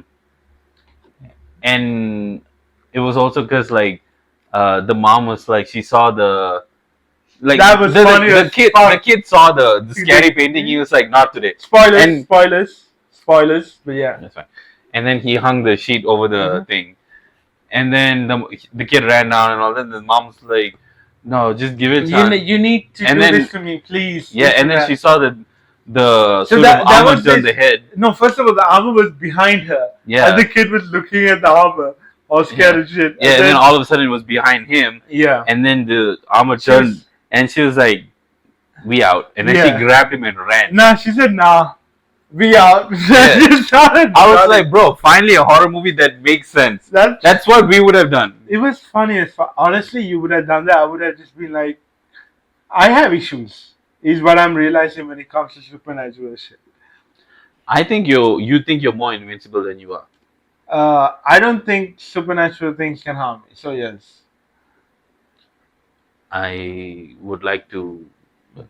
And it was also because like the mom was like she saw the like That was funny the as kid fuck. the kid saw the scary painting. He was like, not today. Spoilers. And- Spoilers. But yeah. That's fine. And then he hung the sheet over the Mhm. thing. And then the kid ran down and all that. And the mom's like, no, just give it time. You need to And do then- this to me, please. Yeah, This and then that. she saw the So suit that of armor was on this- the head. No, first of all, the armor was behind her. Yeah. And the kid was looking at the armor, all scared and shit. Yeah, and then all of a sudden it was behind him. Yeah. And then the armor She was- turned and she was like, we out. And then Yeah. she grabbed him and ran. Nah, she said, nah. We out. Yeah. She started I was running. like, bro, finally a horror movie that makes sense. That's what we would have done. It was funny as fuck. Honestly, you would have done that. I would have just been like, I have issues. Is what I'm realizing when it comes to supernatural shit. I think you think you're more invincible than you are. I don't think supernatural things can harm me. So yes, I would like to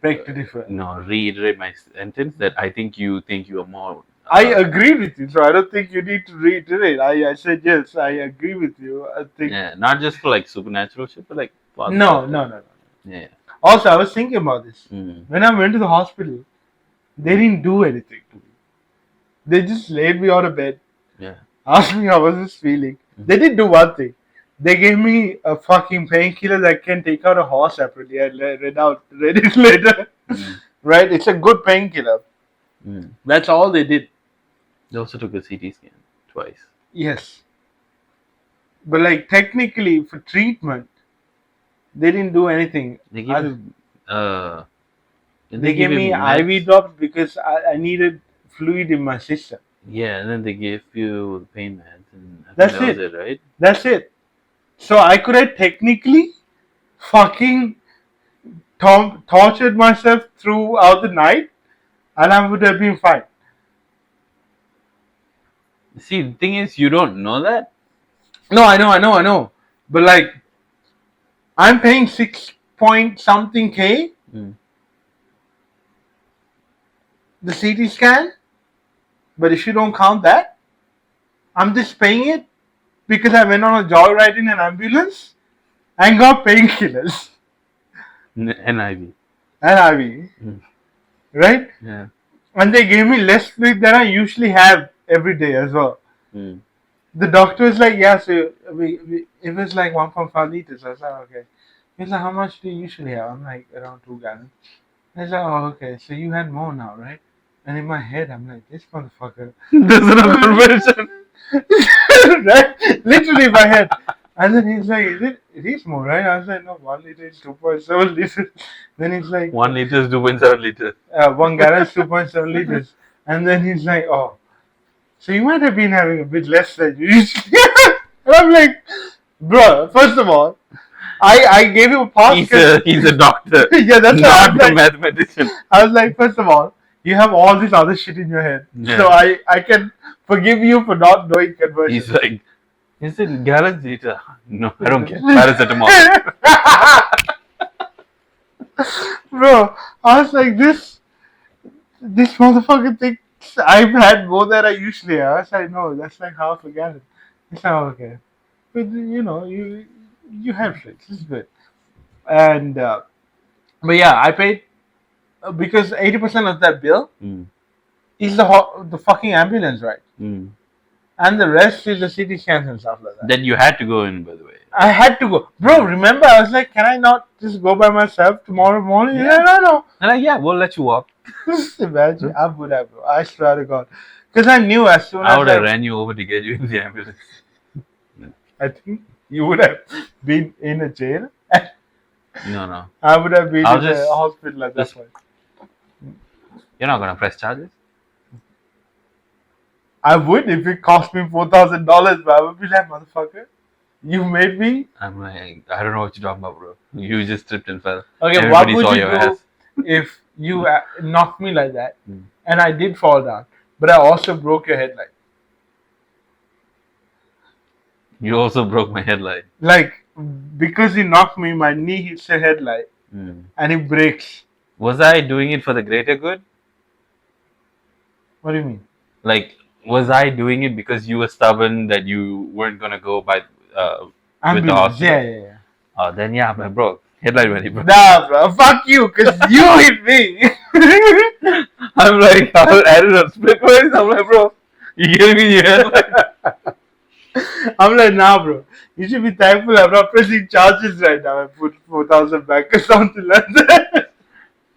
beg to differ. reiterate my sentence that I think you are more I agree with you, so I don't think you need to reiterate. I said yes, I agree with you. I think Yeah, not just for like supernatural shit, but like father no, stuff. no, no, no. Yeah. Also, I was thinking about this. Mm. When I went to the hospital, they didn't do anything to me. They just laid me on a bed, Yeah. asked me how I was feeling. They did do one thing. They gave me a fucking painkiller that can take out a horse separately. I read it later. Mm. Right? It's a good painkiller. Mm. That's all they did. They also took a CT scan twice. Yes. But like technically for treatment, they didn't do anything. They gave you. Did They give gave you me meds? IV drops because I needed fluid in my system. Yeah, and then they gave you pain meds, and I think That's that was it. it, right? That's it. So I could have technically fucking tortured myself throughout the night and I would have been fine. See, the thing is, you don't know that. No, I know. But like, I'm paying 6 point something K Mm. the CT scan. But if you don't count that, I'm just paying it because I went on a joyride in an ambulance and got painkillers NIV. and IV, Mm. right? Yeah. And they gave me less fluid than I usually have every day as well. Mm. The doctor was like, yeah, so it was like 1.5 liters. I was like, okay. He's like, how much do you usually have? I'm like, around 2 gallons. He's like, oh, okay, so you had more now, right? And in my head, I'm like, this motherfucker. There's no conversion. Right? Literally in my head. And then he's like, it is more, right? I was like, no, 1 liter is 2.7 liters. Then he's like, 1 liter is 2.7 liters. 1 gallon is 2.7 liters. And then he's like, oh, so you might have been having a bit less than you usually. And I'm like, bro, first of all, I gave him a pass. He's a doctor. Yeah, that's what I was not a like. mathematician. I was like, first of all, you have all this other shit in your head. Yeah. So I can forgive you for not knowing conversion. He's like, is it gallons liter? No, I don't care. Paracetamol. Bro, I was like, this motherfucker thinks I've had more than I usually have. I was like, no, that's like half a gallon. It's like, okay. But you know, you have shit. It's good. And but yeah, I paid because 80% of that bill Mm. is the fucking ambulance ride, Mm. and the rest is the CT scans and stuff like that. Then you had to go in, by the way. I had to go, bro. Remember, I was like, can I not just go by myself tomorrow morning? Yeah. No. And like, yeah, we'll let you walk. Imagine, I would have, bro. I swear to God, because I knew as soon as I would have ran you over to get you in the ambulance. I think you would have been in a jail. No. I would have been I'll in a just- hospital at that just- point. You're not gonna press charges. I would if it cost me $4,000, but I would be like, motherfucker, you made me. I'm like, I don't know what you're talking about, bro. You just tripped and fell. Okay, Everybody what would saw you your do ass. if you knocked me like that, Mm. and I did fall down, but I also broke your headlight? You also broke my headlight. Like, because you knocked me, my knee hits the headlight, Mm. and it breaks. Was I doing it for the greater good? What do you mean? Like, was I doing it because you were stubborn that you weren't gonna go by with the Ambulance. hospital? Yeah. Oh, then yeah, I broke. Headlight when he broke. Nah, bro. Fuck you, because you hit me. I'm like, I don't know, split ways. I'm like, bro, you giving me your headlight? I'm like, nah, bro. You should be thankful I'm not pressing charges right now. I put 4,000 back or something like that.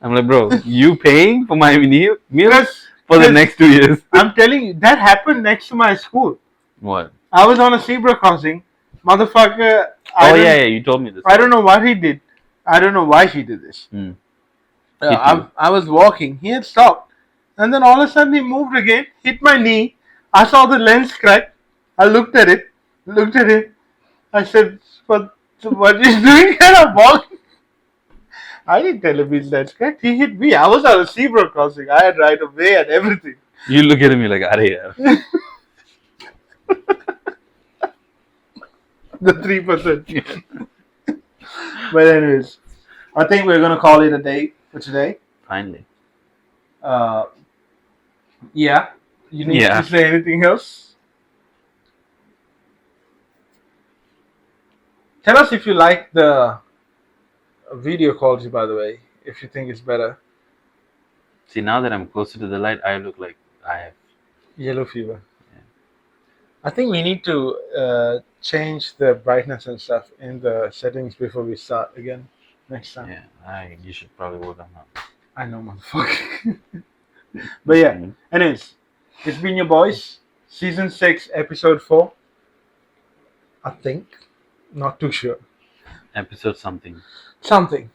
I'm like, bro, you paying for my meal Because for the next 2 years? I'm telling you, that happened next to my school. What? I was on a zebra crossing. Motherfucker. Oh, yeah, you told me this. I don't know what he did. I don't know why he did this. Mm. Hit you. I was walking. He had stopped. And then all of a sudden he moved again, hit my knee. I saw the lens crack. I looked at it. I said, what is he doing? And I'm walking. I didn't tell him his lens cracked. He hit me. I was on a zebra crossing. I had right of way and everything. You look at me like, Arey, yaar. The 3%. But anyways, I think we're gonna call it a day for today. Finally. Yeah, You need Yeah. to say anything else? Tell us if you like the video quality, by the way, if you think it's better. See, now that I'm closer to the light, I look like I have. Yellow fever. Yeah. I think we need to change the brightness and stuff in the settings before we start again next time. Yeah, you should probably work on that. I know, motherfucker. But yeah, anyways, it's been your boys, season 6, episode 4. I think. Not too sure. Episode something. Something.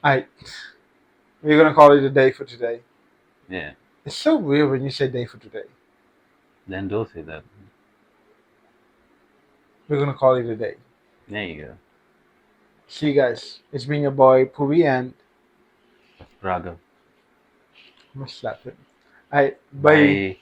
I. We're gonna call it a day for today. Yeah. It's so weird when you say day for today. Then don't say that. We're gonna call it a day. There you go. See you guys. It's been your boy Puvi and Raghav. I'm gonna slap him. Alright, bye. Bye.